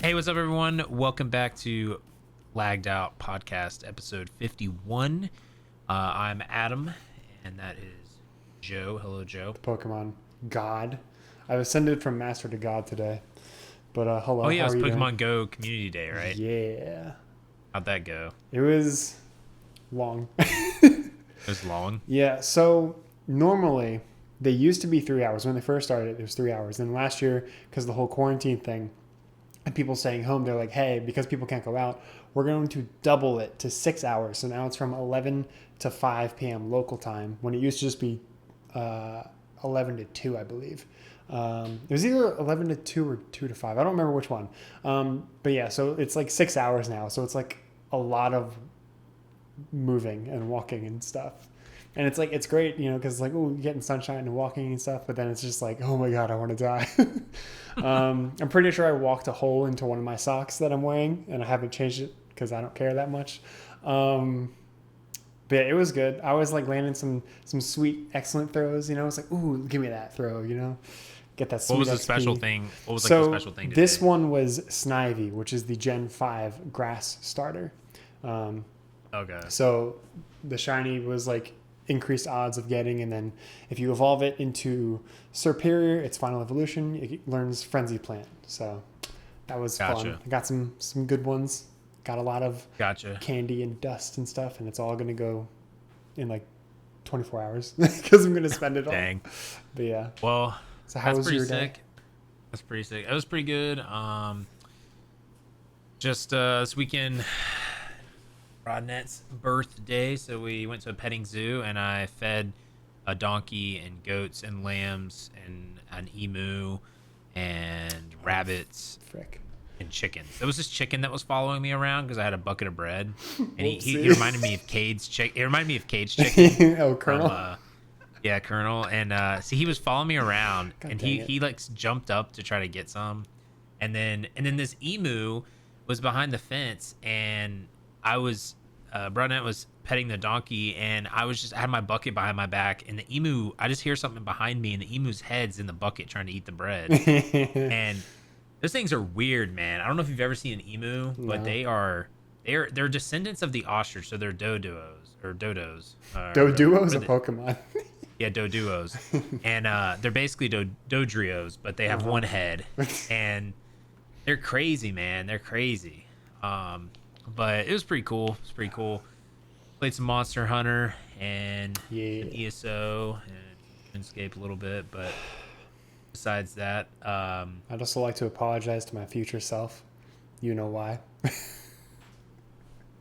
Hey, what's up, everyone? Welcome back to Lagged Out Podcast, episode 51. I'm Adam, and that is Joe. Hello, Joe. Pokemon God. I've ascended from Master to God today. But Oh, hello, yeah, it how was are you doing? Pokemon Go Community Day, right? Yeah. How'd that go? It was long. It was long. Yeah, so normally they used to be 3 hours. When they first started, it was 3 hours. Then last year, because of the whole quarantine thing, and people staying home, they're like, hey, because people can't go out, we're going to double it to 6 hours. So now it's from 11 to 5 p.m. local time, when it used to just be 11 to 2, I believe. It was either 11 to 2 or 2 to 5. I don't remember which one. But yeah, so it's like 6 hours now. So it's like a lot of moving and walking and stuff. And it's like, it's great, because it's like, oh, getting sunshine and walking and stuff. But then it's just like, oh my God, I want to die. I'm pretty sure I walked a hole into one of my socks that I'm wearing, and I haven't changed it because I don't care that much. But yeah, it was good. I was like landing some sweet, excellent throws. It's like, ooh, give me that throw. Get that sweet. What was the XP. special thing? What was So the special thing today? this one was Snivy, which is the Gen 5 grass starter. Okay. So the shiny was like increased odds of getting, and then if you evolve it into Superior, its final evolution, it learns Frenzy Plant. So that was fun. I got some good ones. Got a lot of candy and dust and stuff, and it's all going to go in like 24 hours because I'm going to spend it all. Dang. But yeah. Well, so how was your sick. day? That's pretty sick. It was pretty good. Just this weekend, Rodnet's birthday, so we went to a petting zoo, and I fed a donkey and goats and lambs and an emu and rabbits and chickens. There was this chicken that was following me around because I had a bucket of bread, and he reminded me of Cade's chicken. It reminded me of Cade's chicken. Oh, Colonel. Yeah, Colonel. And see, he was following me around, and he like jumped up to try to get some, and then this emu was behind the fence, and I was Brunette was petting the donkey, and I had my bucket behind my back, and the emu, I just hear something behind me, and the emu's head's in the bucket trying to eat the bread. And those things are weird, man. I don't know if you've ever seen an emu, but they're descendants of the ostrich, so they're dodos. Doduos, a Pokemon. Yeah, doduos. And they're basically dodrios, but they have one head, and they're crazy, man. They're crazy. But it was pretty cool. Played some Monster Hunter and an ESO and RuneScape a little bit, but besides that, I'd also like to apologize to my future self. You know why?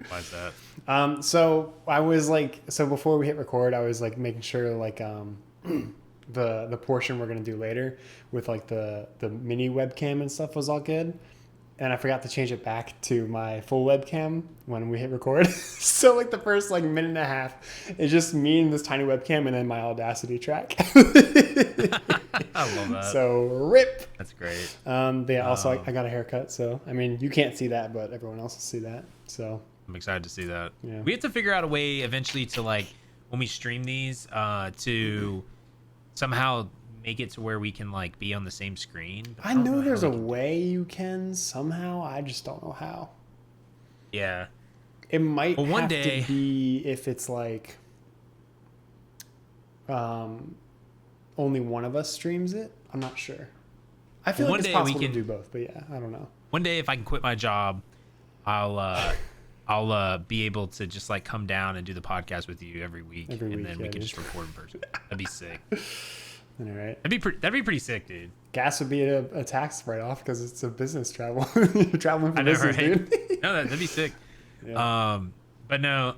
Why is that? So I was like, before we hit record, I was like making sure like the portion we're gonna do later with like the mini webcam and stuff was all good. And I forgot to change it back to my full webcam when we hit record. So like the first like minute and a half, it's just me and this tiny webcam, and then my Audacity track. I love that. So rip. That's great. But yeah, also I got a haircut, so I mean you can't see that, but everyone else will see that. So I'm excited to see that. Yeah. We have to figure out a way eventually to like when we stream these to somehow make it to where we can like be on the same screen. I know there's a way you can somehow. I just don't know how. Yeah. It might one have day to be if it's like only one of us streams it. I'm not sure. I feel like it's possible to do both, but yeah, I don't know. One day if I can quit my job, I'll be able to just like come down and do the podcast with you every week, and then we can just record in person. That'd be sick. All right. That'd be pretty sick, dude. Gas would be a tax write-off because it's a business travel. You're traveling for business, right? Dude. No, that'd be sick. Yeah. But no,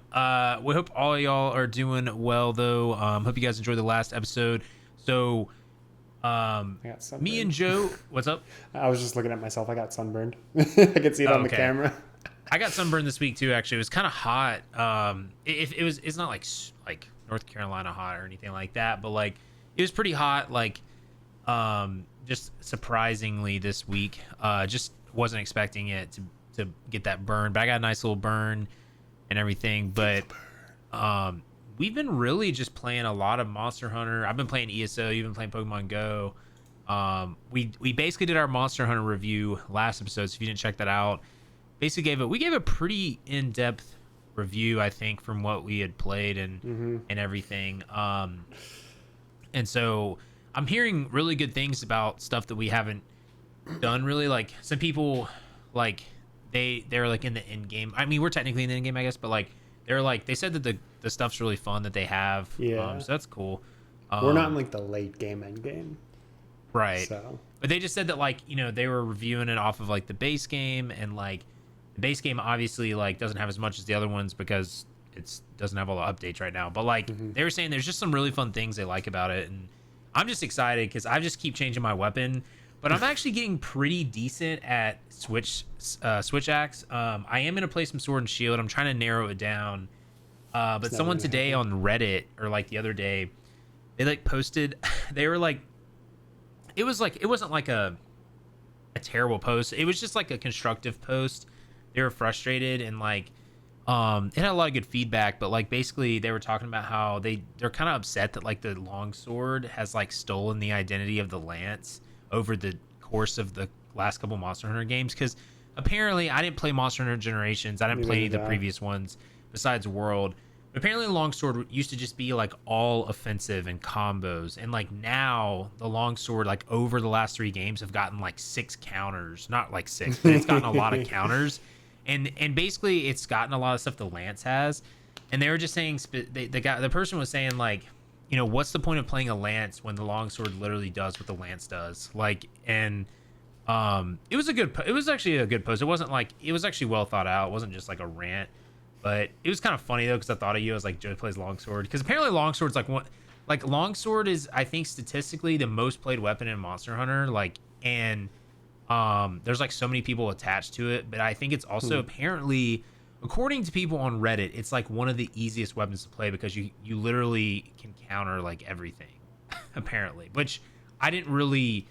we hope all of y'all are doing well, though. Hope you guys enjoyed the last episode. So, me and Joe, what's up? I was just looking at myself. I got sunburned. I could see it on the camera. I got sunburned this week too. Actually, it was kind of hot. It's not like North Carolina hot or anything like that, but like it was pretty hot. Like, just surprisingly this week. Just wasn't expecting it to get that burn, but I got a nice little burn and everything. But we've been really just playing a lot of Monster Hunter. I've been playing ESO. You've been playing Pokemon Go. We basically did our Monster Hunter review last episode. So if you didn't check that out, basically we gave a pretty in depth review, I think, from what we had played and everything. And so I'm hearing really good things about stuff that we haven't done really. Like some people, like they're like in the end game. I mean, we're technically in the end game, I guess, but like they said that the stuff's really fun that they have. Yeah. So that's cool. We're not in like the late game end game. Right. So. But they just said that like, they were reviewing it off of like the base game, and like the base game obviously like doesn't have as much as the other ones because it doesn't have all the updates right now. But like they were saying there's just some really fun things they like about it, and I'm just excited because I just keep changing my weapon. But I'm actually getting pretty decent at switch axe. I am gonna play some sword and shield. I'm trying to narrow it down. But someone today on Reddit, or like the other day, they like posted. They were like, it wasn't like a terrible post. It was just like a constructive post. They were frustrated and like it had a lot of good feedback, but like basically they were talking about how they're kind of upset that like the longsword has like stolen the identity of the lance over the course of the last couple Monster Hunter games, because apparently I didn't play Monster Hunter Generations. I didn't play any of the previous ones besides World. But apparently the longsword used to just be like all offensive and combos, and like now the longsword like over the last 3 games have gotten like 6 counters. Not like 6, but it's gotten a lot of counters. And basically it's gotten a lot of stuff the lance has. And they were just saying, the person was saying like, what's the point of playing a lance when the longsword literally does what the lance does? Like, and it was actually a good post. It wasn't like, it was actually well thought out. It wasn't just like a rant, but it was kind of funny though, because I thought of you. I was like, Joe plays longsword, because apparently longsword's like longsword is, I think, statistically the most played weapon in Monster Hunter. Like, and there's like so many people attached to it, but I think it's also apparently, according to people on Reddit, it's like one of the easiest weapons to play because you literally can counter like everything apparently, which I didn't really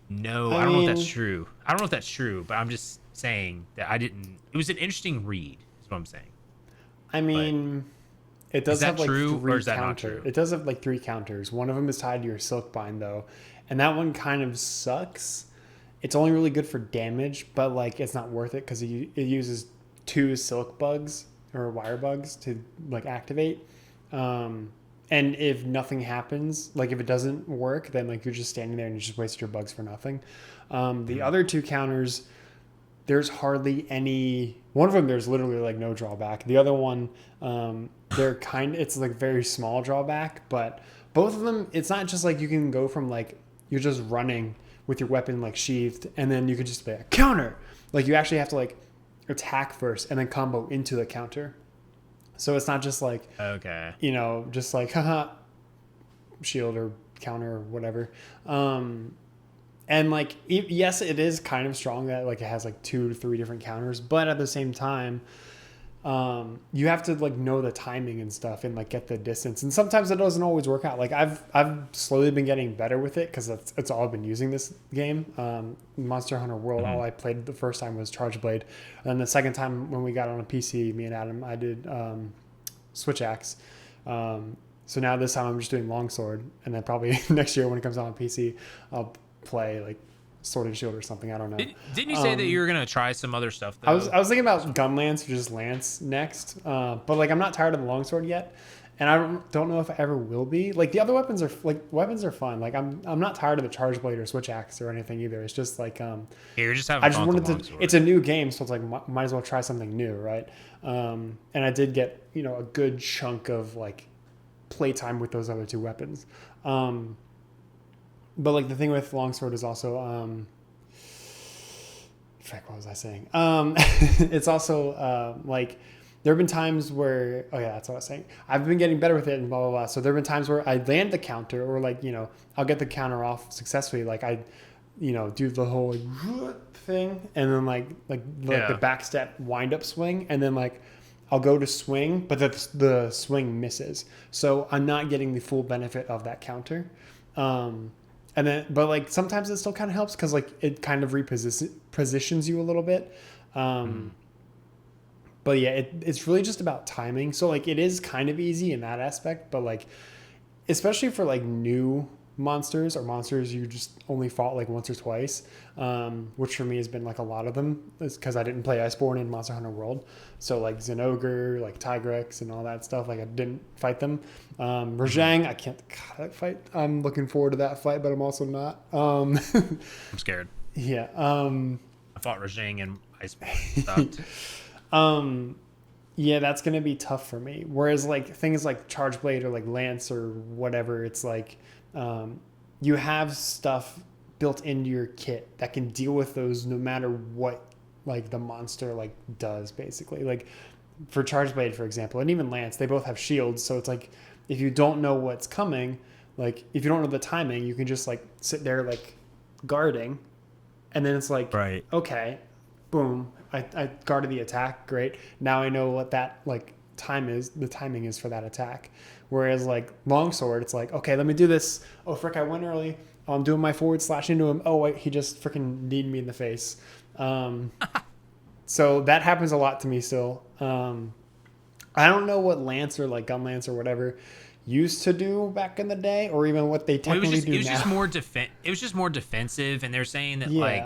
know. I don't know if that's true. I don't know if that's true, but I'm just saying that it was an interesting read is what I'm saying. I mean, it does have like true, 3 or is that counters. not true? It does have like 3 counters. One of them is tied to your silk bind though, and that one kind of sucks. It's only really good for damage, but like it's not worth it because it uses 2 silk bugs or wire bugs to like activate. And if nothing happens, like if it doesn't work, then like you're just standing there and you just wasted your bugs for nothing. The other 2 counters, there's hardly any. One of them, there's literally like no drawback. The other one, it's like very small drawback, but both of them, it's not just like you can go from like you're just running with your weapon like sheathed, and then you could just be a counter. Like you actually have to like attack first and then combo into the counter. So it's not just like, okay, just like haha, shield or counter or whatever. And like yes, it is kind of strong that like it has like 2 to 3 different counters, but at the same time, you have to like know the timing and stuff and like get the distance, and sometimes it doesn't always work out. Like I've slowly been getting better with it because it's all I've been using this game. Monster Hunter World, all I played the first time was Charge Blade, and then the second time when we got on a PC, me and Adam, I did Switch Axe. So now this time I'm just doing Longsword, and then probably next year when it comes out on PC, I'll play like Sword and Shield or something. I don't know. Didn't you say that you were gonna try some other stuff though? I was thinking about Gun Lance or just Lance next, but like I'm not tired of the longsword yet, and I don't know if I ever will be. Like the other weapons are fun. Like I'm not tired of the Charge Blade or Switch Axe or anything either. It's just like you're just having fun with the longsword. It's a new game, so it's like might as well try something new, right? And I did get a good chunk of like playtime with those other 2 weapons. But like the thing with longsword is also what was I saying? It's also like there have been times where that's what I was saying. I've been getting better with it and blah blah blah. So there have been times where I land the counter, or like I'll get the counter off successfully. Like I do the whole like thing, and then like the back step wind up swing, and then like I'll go to swing, but the swing misses. So I'm not getting the full benefit of that counter. And then, but like sometimes it still kind of helps because like it kind of positions you a little bit. But yeah, it's really just about timing. So like it is kind of easy in that aspect, but like especially for like new monsters or monsters you just only fought like once or twice, which for me has been like a lot of them, is because I didn't play Iceborne in Monster Hunter World. So like Zinogre, like Tigrex and all that stuff, like I didn't fight them. Rajang, I can't, God, that fight, I'm looking forward to that fight, but I'm also not. I'm scared. Yeah. I fought Rajang and Iceborne. Yeah, that's going to be tough for me. Whereas like things like Charge Blade or like Lance or whatever, it's like you have stuff built into your kit that can deal with those no matter what like the monster like does, basically. Like for Charge Blade, for example, and even Lance, they both have shields. So it's like if you don't know what's coming, like if you don't know the timing, you can just like sit there like guarding, and then it's like, right, okay, boom, I guarded the attack, great. Now I know what that like time is, the timing is for that attack. Whereas like longsword, it's like, okay, let me do this. Oh frick, I went early. Oh, I'm doing my forward slash into him. Oh wait, he just freaking kneed me in the face. So that happens a lot to me still. I don't know what Lance or like Gun Lance or whatever used to do back in the day, or even what they technically do now. It was just more defensive, and they're saying that like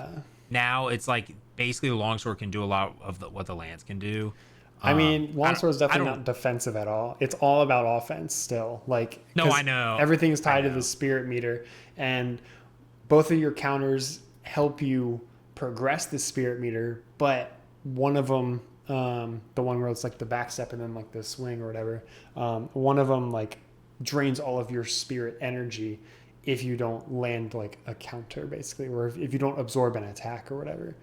now it's like basically the longsword can do a lot of what the Lance can do. I mean, longsword is definitely not defensive at all. It's all about offense still. Like, no, I know everything's tied to the spirit meter, and both of your counters help you progress the spirit meter. But one of them, the one where it's like the backstep and then like the swing or whatever, one of them like drains all of your spirit energy if you don't land like a counter, basically, or if you don't absorb an attack or whatever.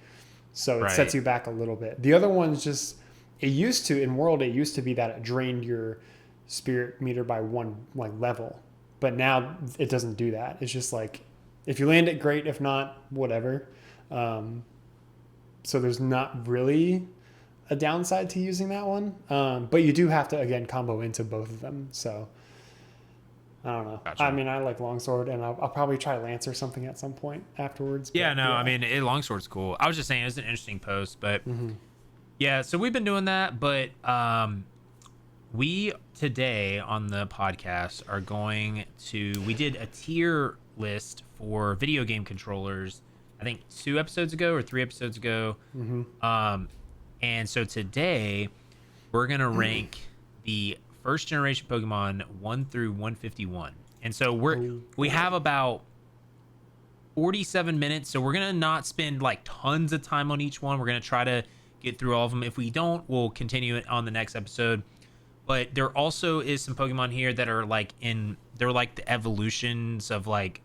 So it sets you back a little bit. The other one's just, it used to be that it drained your spirit meter by one like level, but now it doesn't do that. It's just like, if you land it, great. If not, whatever. So there's not really a downside to using that one. But you do have to, again, combo into both of them. So I don't know. Gotcha. I mean, I like longsword, and I'll probably try Lance or something at some point afterwards. Yeah, no, yeah. I mean, longsword's cool. I was just saying it was an interesting post, but yeah, so we've been doing that, but we today on the podcast are going to, we did a tier list for video game controllers, I think 2 episodes ago or 3 episodes ago. And so today we're going to rank the first generation Pokemon 1 through 151. And so we have about 47 minutes. So we're going to not spend like tons of time on each one. We're going to try to get through all of them. If we don't, we'll continue it on the next episode. But there also is some Pokemon here that are like they're like the evolutions of like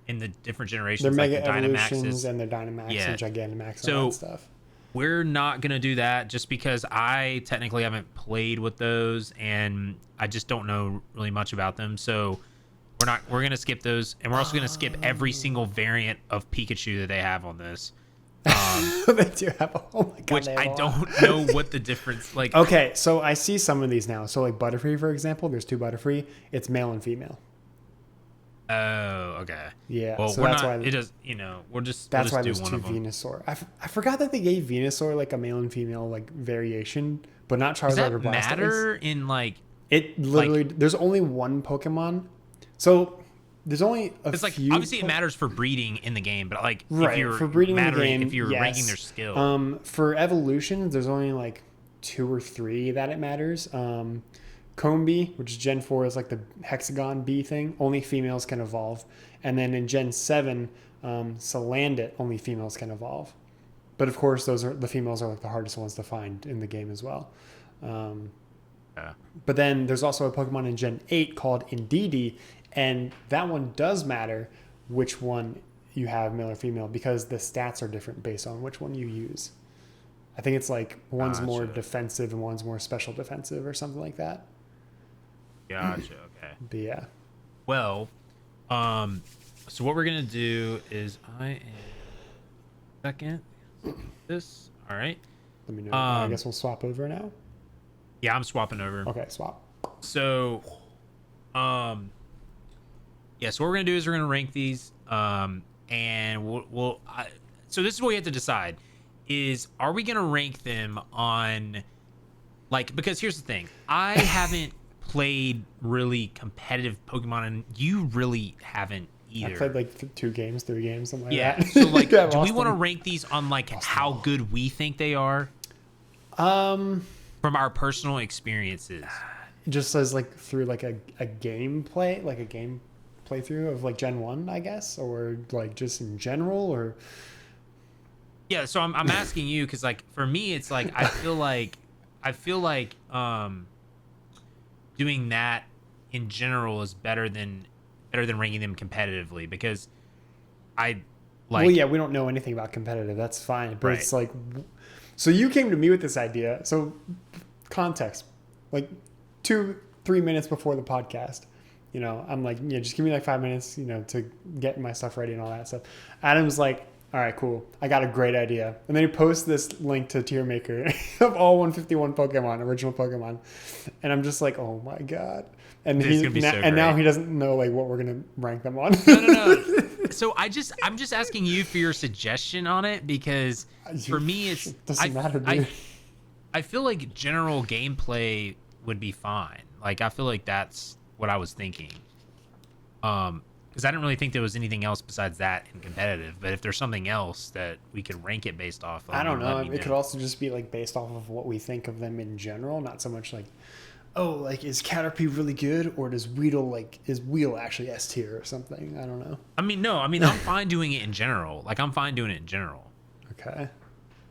in the different generations. They're like Mega the Evolutions and the Dynamax and Gigantamax and all that stuff. We're not going to do that just because I technically haven't played with those and I just don't know really much about them. So we're going to skip those. And we're also going to skip every single variant of Pikachu that they have on this. They do have, oh my God, which I don't know what the difference, like. Okay, so I see some of these now. So like Butterfree, for example, there's 2 Butterfree. It's male and female. Oh, okay. Yeah, well, so we're that's not, why it does, you know, that's why there's 2 one Venusaur. I forgot that they gave Venusaur like a male and female like variation, but not Charizard or Blastoise. Does that matter in like? It literally, there's only one Pokemon, so there's only a few. Obviously it matters for breeding in the game, but like if you're for breeding in the game, if you're ranking their skill. For evolutions, there's only like 2 or 3 that it matters. Combee, which is Gen 4, is like the hexagon bee thing. Only females can evolve. And then in Gen 7, Salandit, only females can evolve. But of course, the females are like the hardest ones to find in the game as well. But then there's also a Pokemon in Gen 8 called Indeedee, and that one does matter which one you have, male or female, because the stats are different based on which one you use. I think it's like one's more defensive and one's more special defensive or something like that. Gotcha. Okay. But yeah. Well, so what we're gonna do is second this. All right. Let me know. I guess we'll swap over now. Yeah, I'm swapping over. Okay, swap. So, yeah. So what we're gonna do is we're gonna rank these, and so this is what we have to decide: is are we gonna rank them on, like, because here's the thing, I haven't played really competitive Pokemon, and you really haven't either. I played like 2 games, 3 games, something like Yeah. that. So like, Yeah, do we want to rank these on like how good we think they are? From our personal experiences. Just as like through like a gameplay, like a game playthrough of like Gen 1, I guess, or like just in general, or. Yeah. So I'm asking you because like for me, it's like I feel like doing that in general is better than ranking them competitively because I like. Well, yeah, we don't know anything about competitive. That's fine, but Right. it's like, so you came to me with this idea. So, context, like 2-3 minutes before the podcast, you know, I'm like, yeah, just give me like 5 minutes, you know, to get my stuff ready and all that stuff. Adam's like, all right, cool. I got a great idea. And then he posts this link to Tiermaker of all 151 Pokemon, original Pokemon. And I'm just like, oh my God. And now he doesn't know like what we're going to rank them on. No. So I'm just asking you for your suggestion on it because for me it doesn't matter, dude. I feel like general gameplay would be fine. Like I feel like that's what I was thinking. Because I didn't really think there was anything else besides that in competitive. But if there's something else that we could rank it based off of, I don't know. It could also just be like based off of what we think of them in general, not so much like, oh, like is Caterpie really good, or is Wheel actually S tier or something? I don't know. I'm fine doing it in general. Like I'm fine doing it in general. Okay.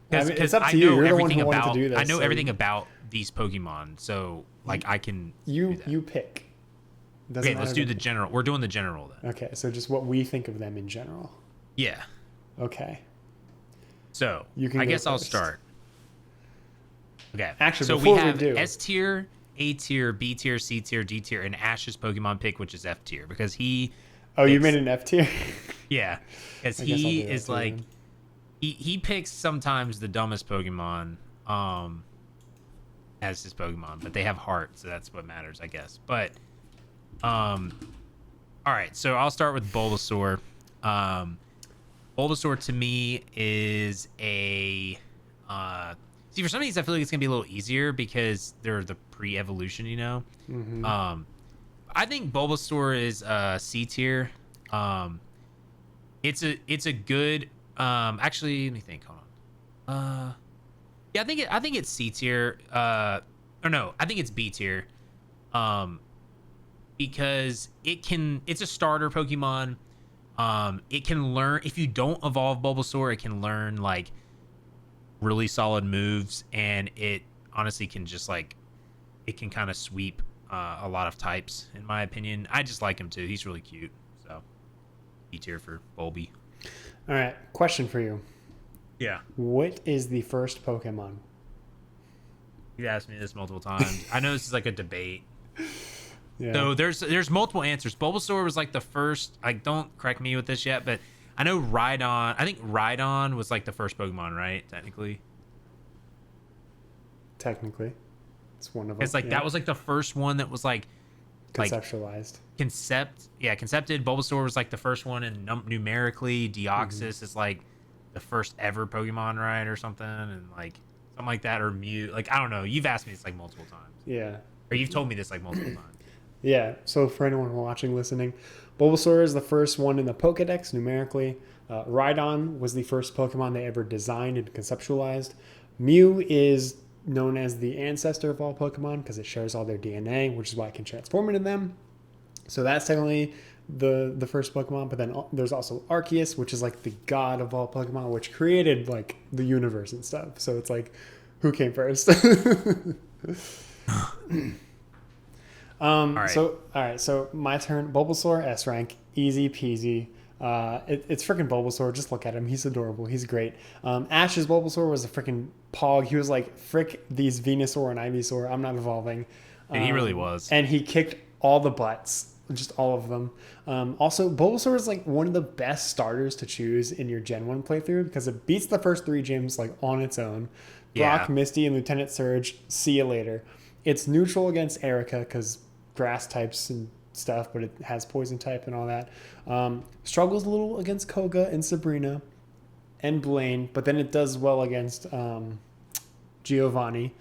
Because I know everything about everything about these Pokemon, so like I can. You pick. Okay, let's do the general. We're doing the general then. Okay, so just what we think of them in general. Yeah. Okay. So I guess I'll start. Okay. Actually, so before we have we do, S tier, A tier, B tier, C tier, D tier, and Ash's Pokemon pick, which is F tier, because he. Oh, you made an F tier. Yeah, because he is like, he picks sometimes the dumbest Pokemon, as his Pokemon, but they have heart, so that's what matters, I guess. But. All right, so I'll start with Bulbasaur. Bulbasaur to me is a see, for some of these I feel like it's gonna be a little easier because they're the pre-evolution, you know. Mm-hmm. I think Bulbasaur is C tier. It's a good actually let me think, hold on. Yeah, I think it's C tier. Or no, I think it's B tier. Because it's a starter Pokemon. It can learn, if you don't evolve Bulbasaur, it can learn like really solid moves, and it honestly can just like, it can kind of sweep a lot of types, in my opinion. I just like him too. He's really cute. So B tier for Bulby. All right, question for you. Yeah. What is the first Pokemon? You've asked me this multiple times. I know this is like a debate. Yeah. So there's multiple answers. Bulbasaur was like the first. Like, don't correct me with this yet, but I know Rhydon. I think Rhydon was like the first Pokemon, right? Technically, it's one of them. It's like that was like the first one that was like conceptualized. Concepted. Bulbasaur was like the first one, and numerically, Deoxys is like the first ever Pokemon, right, or something, and like something like that, or Mew. Like I don't know. You've asked me this like multiple times. Yeah. Or you've told me this like multiple times. Yeah, so for anyone watching, listening, Bulbasaur is the first one in the Pokedex numerically. Rhydon was the first Pokemon they ever designed and conceptualized. Mew is known as the ancestor of all Pokemon because it shares all their DNA, which is why it can transform into them. So that's technically the first Pokemon, but then there's also Arceus, which is like the god of all Pokemon, which created like the universe and stuff. So it's like, who came first? All right, so my turn. Bulbasaur, S rank, easy peasy. It's freaking Bulbasaur. Just look at him. He's adorable. He's great. Ash's Bulbasaur was a freaking pog. He was like, frick these Venusaur and Ivysaur. I'm not evolving. He really was. And he kicked all the butts. Just all of them. Also, Bulbasaur is like one of the best starters to choose in your Gen 1 playthrough because it beats the first 3 gyms like on its own. Brock, Misty, and Lieutenant Surge, see you later. It's neutral against Erica because grass types and stuff, but it has poison type and all that. Struggles a little against Koga and Sabrina and Blaine, but then it does well against Giovanni.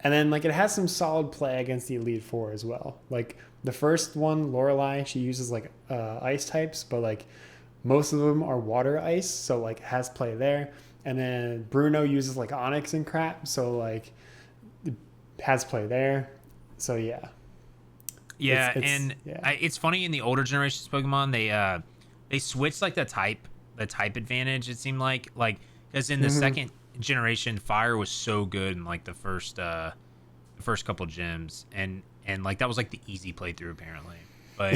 And then like it has some solid play against the Elite Four as well. Like the first one, Lorelei, she uses like ice types, but like most of them are water ice, so like it has play there. And then Bruno uses like Onyx and crap, so like it has play there. So yeah. Yeah, it's funny in the older generations of Pokemon they switched like the type advantage. It seemed like because in the second generation, Fire was so good in like the first couple gyms, and like that was like the easy playthrough apparently. But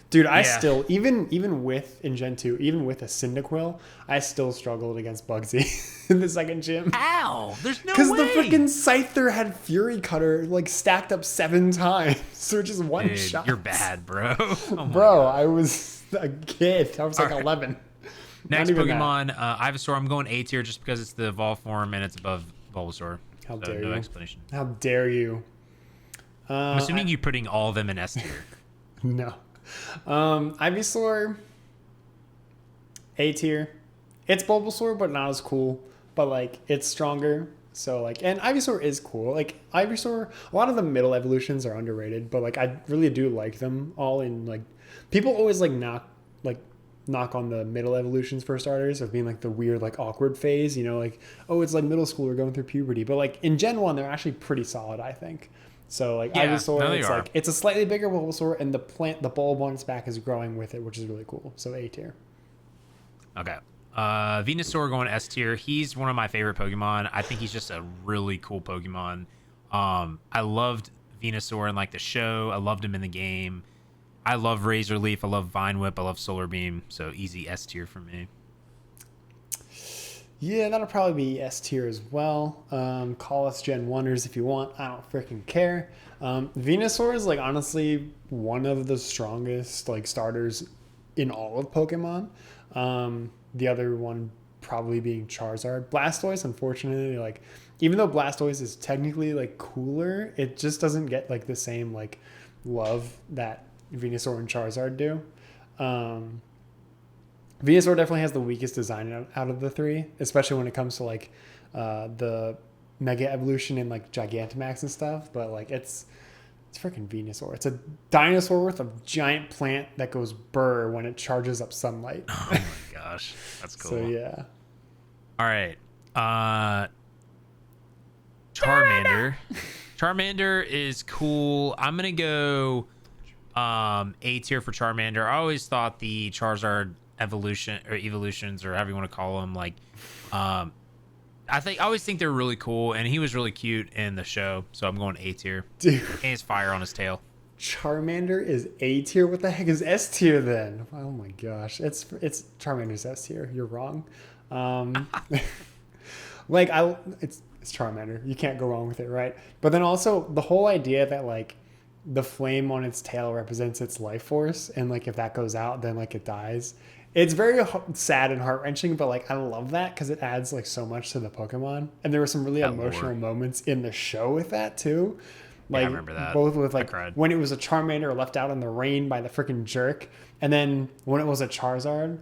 dude, I still even with in Gen 2, even with a Cyndaquil, I still struggled against Bugsy in the second gym. Ow! There's no way. Because the freaking Scyther had Fury Cutter like stacked up 7 times, so just one shot. You're bad, bro. Oh bro, God. I was a kid. I was like 11. Next Pokemon, Ivysaur. I'm going A tier just because it's the evolved form and it's above Bulbasaur. How dare you? No explanation. How dare you? I'm assuming you're putting all of them in S tier. No. Ivysaur, A tier. It's Bulbasaur, but not as cool. But like it's stronger. So like, and Ivysaur is cool. Like Ivysaur, a lot of the middle evolutions are underrated, but like I really do like them all. In like, people always like knock on the middle evolutions for starters of being like the weird like awkward phase, you know, like, oh, it's like middle school or going through puberty, but like in Gen 1 they're actually pretty solid, I think. So like Ivysaur, it's like it's a slightly bigger Bulbasaur, and the bulb on its back is growing with it, which is really cool. So A tier. Okay. Venusaur going S tier. He's one of my favorite Pokemon. I think he's just a really cool Pokemon. I loved Venusaur in like the show. I loved him in the game. I love Razor Leaf. I love Vine Whip. I love Solar Beam. So easy S tier for me. Yeah, that'll probably be S tier as well. Call us Gen 1ers if you want. I don't freaking care. Venusaur is like honestly one of the strongest like starters in all of Pokemon. The other one probably being Charizard. Blastoise, unfortunately, like even though Blastoise is technically like cooler, it just doesn't get like the same like love that Venusaur and Charizard do. Venusaur definitely has the weakest design out of the 3, especially when it comes to like the Mega Evolution and like Gigantamax and stuff. But like it's freaking Venusaur. It's a dinosaur with a giant plant that goes burr when it charges up sunlight. Oh my gosh, that's cool. So yeah. All right. Charmander. Charmander is cool. I'm gonna go A tier for Charmander. I always thought the Charizard evolutions or however you want to call them, like I always think they're really cool, and he was really cute in the show, so I'm going A tier. Dude, and his fire on his tail. Charmander is A tier. What the heck is S tier then? Oh my gosh, it's Charmander's S tier. You're wrong. It's Charmander. You can't go wrong with it, right? But then also the whole idea that like the flame on its tail represents its life force, and like if that goes out, then like it dies. It's very sad and heart-wrenching, but like I love that because it adds like so much to the Pokemon, and there were some really emotional moments in the show with that too. Like, yeah, I remember that. Both with like when it was a Charmander left out in the rain by the freaking jerk, and then when it was a Charizard,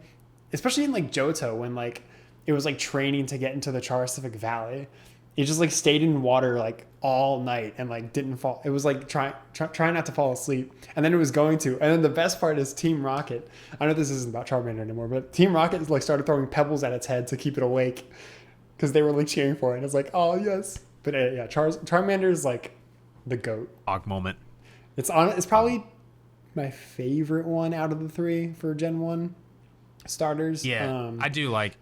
especially in like Johto when like it was like training to get into the Charcific Valley. It just like stayed in water like all night and like didn't fall. It was like trying not to fall asleep, and then it was going to. And then the best part is Team Rocket. I know this isn't about Charmander anymore, but Team Rocket like started throwing pebbles at its head to keep it awake because they were like cheering for it. And it's like, oh yes. But yeah, Charmander is like the GOAT. Hog moment. It's probably my favorite one out of the 3 for Gen 1 starters. Yeah, I do like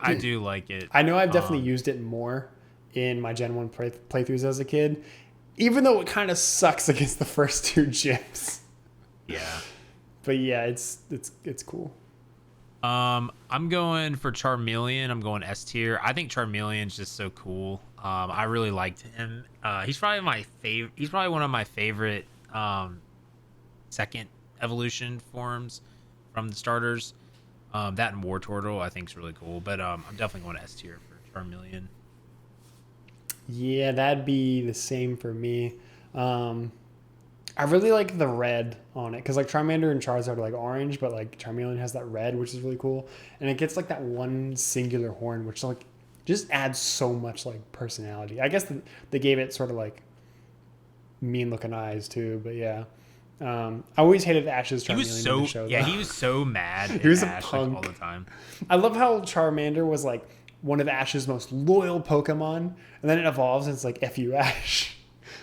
it. I know I've definitely used it more in my Gen 1 playthroughs as a kid, even though it kind of sucks against the first 2 gyms. Yeah. But yeah, it's cool. I'm going for Charmeleon. I'm going S tier. I think Charmeleon's just so cool. I really liked him. He's probably my favorite. He's probably one of my favorite second evolution forms from the starters. That and War Turtle I think is really cool. But I'm definitely going to S tier for Charmeleon. Yeah, that'd be the same for me. I really like the red on it because like Charmander and Charizard are like orange, but like Charmeleon has that red, which is really cool, and it gets like that one singular horn, which like just adds so much like personality. I guess they gave it sort of like mean looking eyes too, but yeah. I always hated Ash's Charmeleon in the show. Yeah, he was so mad at he was Ash a punk. like, all the time. I love how Charmander was like one of Ash's most loyal Pokemon, and then it evolves and it's like F you, Ash.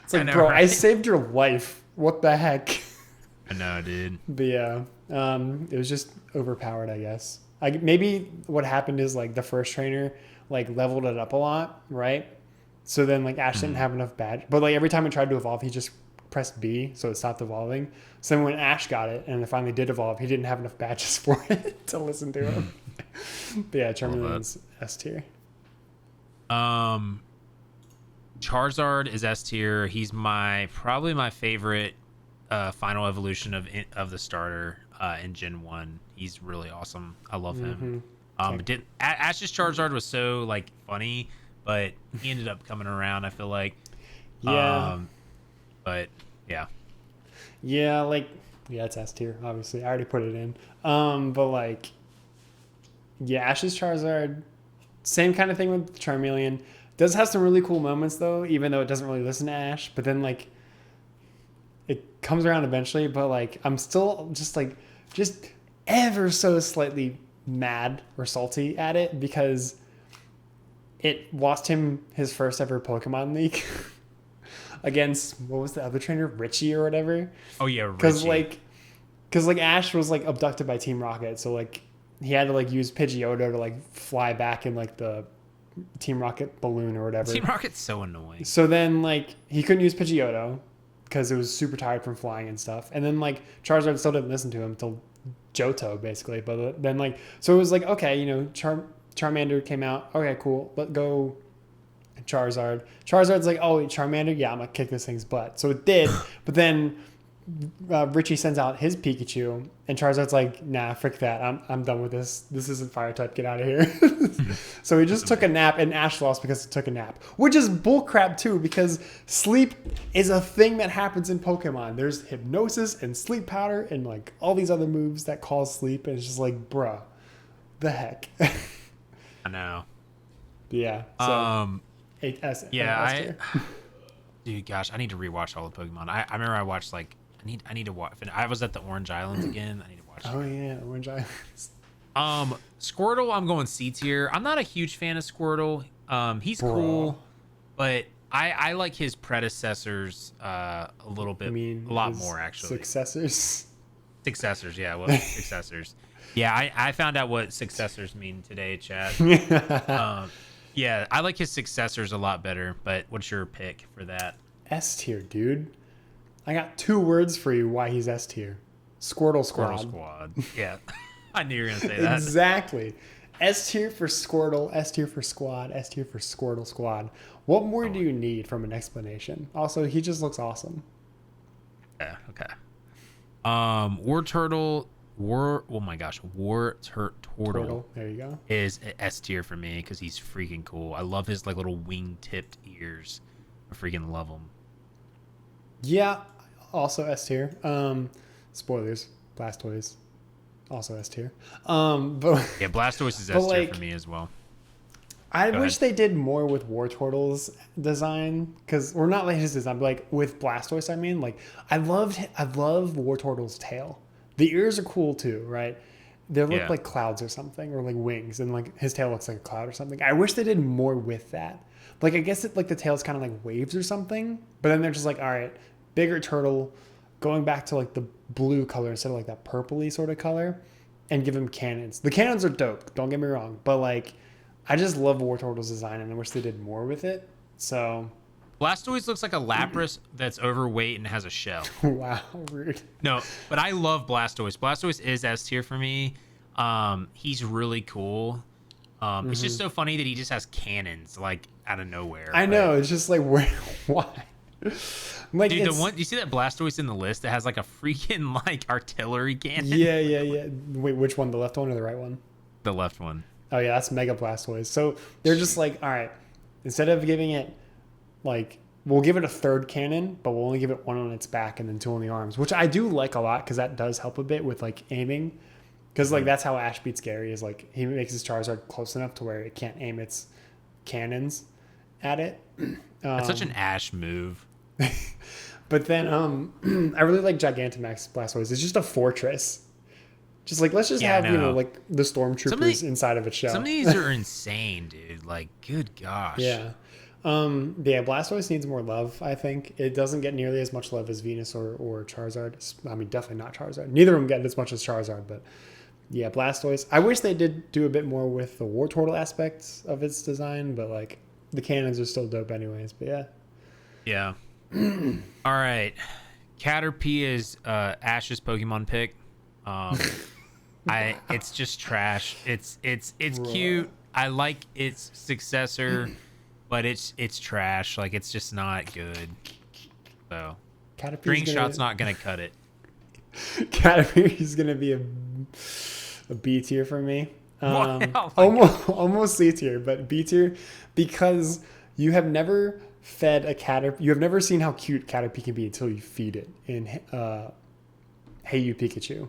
It's like, bro, right? I saved your life. What the heck? I know, dude. But yeah, it was just overpowered, I guess. Maybe what happened is like the first trainer like leveled it up a lot, right? So then like Ash didn't have enough badge, but like every time it tried to evolve, he just pressed B, so it stopped evolving. So then when Ash got it and it finally did evolve, he didn't have enough badges for it to listen to him. But yeah, Charmeleon's S tier. Charizard is S tier. He's probably my favorite final evolution of the starter in Gen 1. He's really awesome. I love him. Ash's Charizard was so like funny, but he ended up coming around, I feel like. Yeah. But yeah. Yeah, like it's S tier, obviously. I already put it in. But like yeah, Ash's Charizard, same kind of thing with Charmeleon. Does have some really cool moments though, even though it doesn't really listen to Ash. But then like it comes around eventually, but like I'm still just ever so slightly mad or salty at it because it lost him his first ever Pokemon League against, what was the other trainer, Richie or whatever. Oh yeah, Richie. Because Ash was like abducted by Team Rocket, so like he had to like use Pidgeotto to like fly back in like the Team Rocket balloon or whatever. Team Rocket's so annoying. So then like he couldn't use Pidgeotto because it was super tired from flying and stuff. And then like Charizard still didn't listen to him until Johto basically. But then like, so it was like, okay, you know, Charmander came out. Okay, cool. Let go Charizard. Charizard's like, oh, Charmander, yeah, I'm gonna kick this thing's butt. So it did. But then Richie sends out his Pikachu, and Charizard's like, nah, frick that. I'm done with this. This isn't fire type. Get out of here. So he just took a nap, and Ash lost because he took a nap, which is bullcrap too, because sleep is a thing that happens in Pokemon. There's hypnosis and sleep powder and like all these other moves that cause sleep, and it's just like, bruh, the heck. I know. Yeah. So, dude, gosh, I need to rewatch all the Pokemon. I remember I watched like I need to watch. I was at the Orange Islands again. I need to watch. Oh yeah, Orange Islands. Squirtle, I'm going C tier. I'm not a huge fan of Squirtle. He's cool, but I like his predecessors a little bit, a lot more actually. Successors, yeah. Well, successors. Yeah, I found out what successors mean today, chat. Yeah, I like his successors a lot better. But what's your pick for that? S tier, dude. I got 2 words for you why he's S tier. Squirtle Squad. Squirtle Squad. Yeah. I knew you were going to say that. Exactly. S tier for Squirtle, S tier for Squad, S tier for Squirtle Squad. What more do you need from an explanation? Also, he just looks awesome. Yeah, okay. War Turtle. Turtle. There you go. Is S tier for me because he's freaking cool. I love his like little wing-tipped ears. I freaking love them. Yeah, also S tier. Spoilers, Blastoise, also S tier. But yeah, Blastoise is S tier for me as well. I wish they did more with War Turtle's design, or not like his design, but like with Blastoise. I mean, like I love War Turtle's tail. The ears are cool too, right? They look like clouds or something, or like wings, and like his tail looks like a cloud or something. I wish they did more with that. Like I guess like the tail's kind of like waves or something, but then they're just like, all right, bigger turtle, going back to like the blue color instead of like that purpley sort of color, and give him cannons. The cannons are dope, don't get me wrong, but like I just love War Turtle's design, and I wish they did more with it. So Blastoise looks like a Lapras that's overweight and has a shell. Wow, rude. No, but I love Blastoise. Blastoise is S tier for me. He's really cool. It's just so funny that he just has cannons like out of nowhere. I know, it's just like why? Like, dude, you see that Blastoise in the list that has like a freaking like artillery cannon? Yeah. Wait, which one? The left one or the right one? The left one. Oh yeah, that's Mega Blastoise. So they're just like, all right, instead of giving it like, we'll give it a 3rd cannon, but we'll only give it 1 on its back and then 2 on the arms, which I do like a lot because that does help a bit with like aiming. Because like that's how Ash beats Gary, is like he makes his Charizard close enough to where it can't aim its cannons at it. That's such an Ash move. But then I really like Gigantamax Blastoise. It's just a fortress. Just like, let's just have, like the stormtroopers inside of its shell. Some of these are insane, dude. Like, good gosh. Yeah. Yeah, Blastoise needs more love, I think. It doesn't get nearly as much love as Venus or Charizard. I mean, definitely not Charizard. Neither of them get as much as Charizard, but yeah, Blastoise. I wish they did do a bit more with the Wartortle aspects of its design, but like the cannons are still dope anyways, but yeah. Yeah. All right. Caterpie is Ash's Pokemon pick. It's just trash. It's cute. I like its successor, but it's trash. Like, it's just not good. So String Shot's not gonna cut it. Caterpie is gonna be a B tier for me. Oh almost C tier, but B tier because you have never fed a Caterpie. You have never seen how cute Caterpie can be until you feed it in Hey You Pikachu,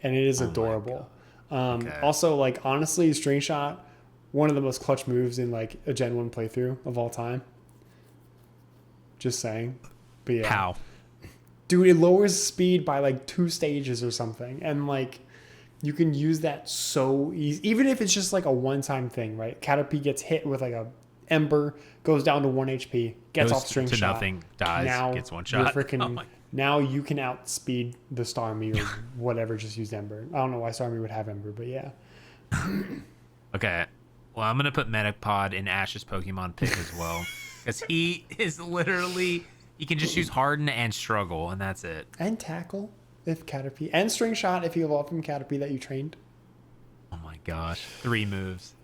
and it is adorable. Okay. Also, like, honestly, String Shot, one of the most clutch moves in like a Gen 1 playthrough of all time. Just saying. But yeah. How? Dude, it lowers speed by like 2 stages or something, and like you can use that so easy, even if it's just like a one-time thing, right? Caterpie gets hit with like a Ember, goes down to 1 HP, gets off String Shot, nothing, dies, now gets one shot. Now you can outspeed the Starmie or whatever just used Ember. I don't know why Starmie would have Ember, but yeah. Okay, well, I'm gonna put Metapod in Ash's Pokemon pick as well, because he is literally, he can just use Harden and Struggle, and that's it. And Tackle if Caterpie, and String Shot if you evolve from Caterpie that you trained. Oh my gosh, 3 moves.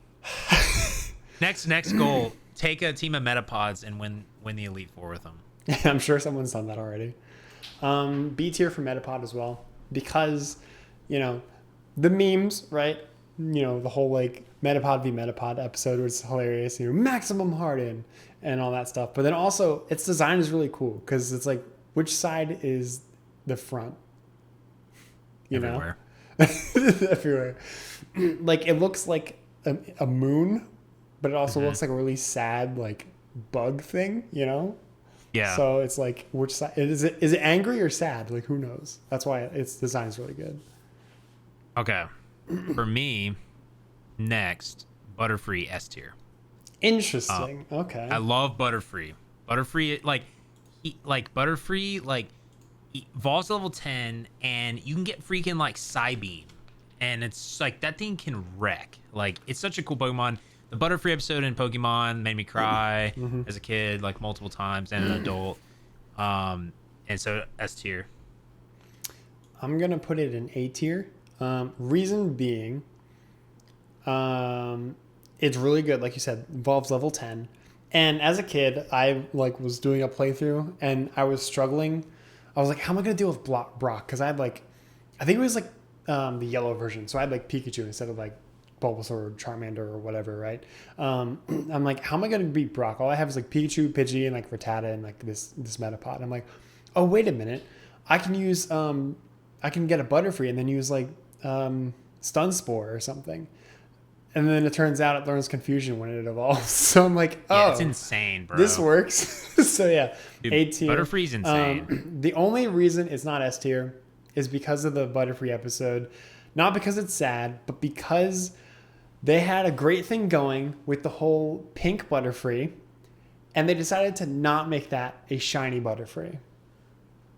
Next goal: take a team of Metapods and win the Elite Four with them. I'm sure someone's done that already. B tier for Metapod as well, because the memes, right? The whole like Metapod v Metapod episode was hilarious. Maximum Harden and all that stuff. But then also its design is really cool because it's like, which side is the front? Everywhere. Everywhere. Like, it looks like a moon, but it also looks like a really sad like bug thing, Yeah. So it's like, which side is it? Is it angry or sad? Like, who knows? That's why its design is really good. Okay, for me, next Butterfree S tier. Interesting. Okay. I love Butterfree. Butterfree, Butterfree, he evolves level 10, and you can get freaking like Psybeam, and it's like that thing can wreck. Like, it's such a cool Pokemon. The Butterfree episode in Pokemon made me cry as a kid, like multiple times, and an adult. And so S tier. I'm gonna put it in A tier. Reason being, it's really good. Like you said, evolves level 10. And as a kid, I was doing a playthrough, and I was struggling. I was like, how am I gonna deal with Brock? Because I had I think it was the yellow version, so I had Pikachu instead of Bulbasaur or Charmander or whatever, right? I'm like, how am I going to beat Brock? All I have is Pikachu, Pidgey, and Rattata and this Metapod. I'm like, oh, wait a minute. I can use, I can get a Butterfree and then use Stun Spore or something. And then it turns out it learns Confusion when it evolves. So I'm like, oh. Yeah, it's insane, bro. This works. So yeah, dude, A tier. Butterfree's insane. The only reason it's not S tier is because of the Butterfree episode. Not because it's sad, but because they had a great thing going with the whole pink Butterfree, and they decided to not make that a shiny Butterfree.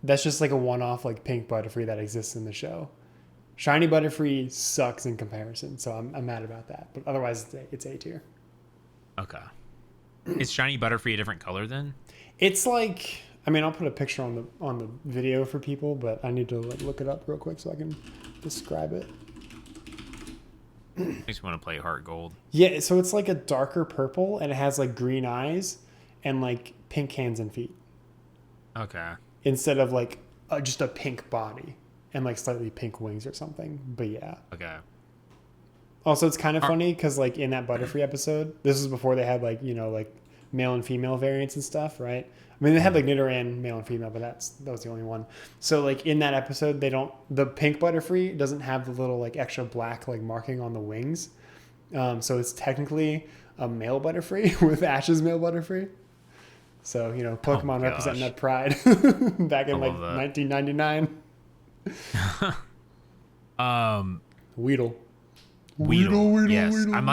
That's just a one-off pink Butterfree that exists in the show. Shiny Butterfree sucks in comparison, so I'm mad about that. But otherwise, it's A tier. Okay. Is shiny Butterfree a different color then? It's I'll put a picture on the video for people, but I need to look it up real quick so I can describe it. I just want to play Heart Gold. Yeah, so it's a darker purple, and it has green eyes and pink hands and feet. Okay. Instead of just a pink body and slightly pink wings or something. But yeah. Okay. Also, it's kind of funny because in that Butterfree episode, this is before they had male and female variants and stuff, right? I mean, they had Nidoran male and female, but that was the only one. So in that episode, the pink Butterfree doesn't have the little extra black marking on the wings. So it's technically a male Butterfree with Ash's male Butterfree. So, you know, Pokemon representing that pride back in like 1999. Weedle. Yes. Weedle. I'm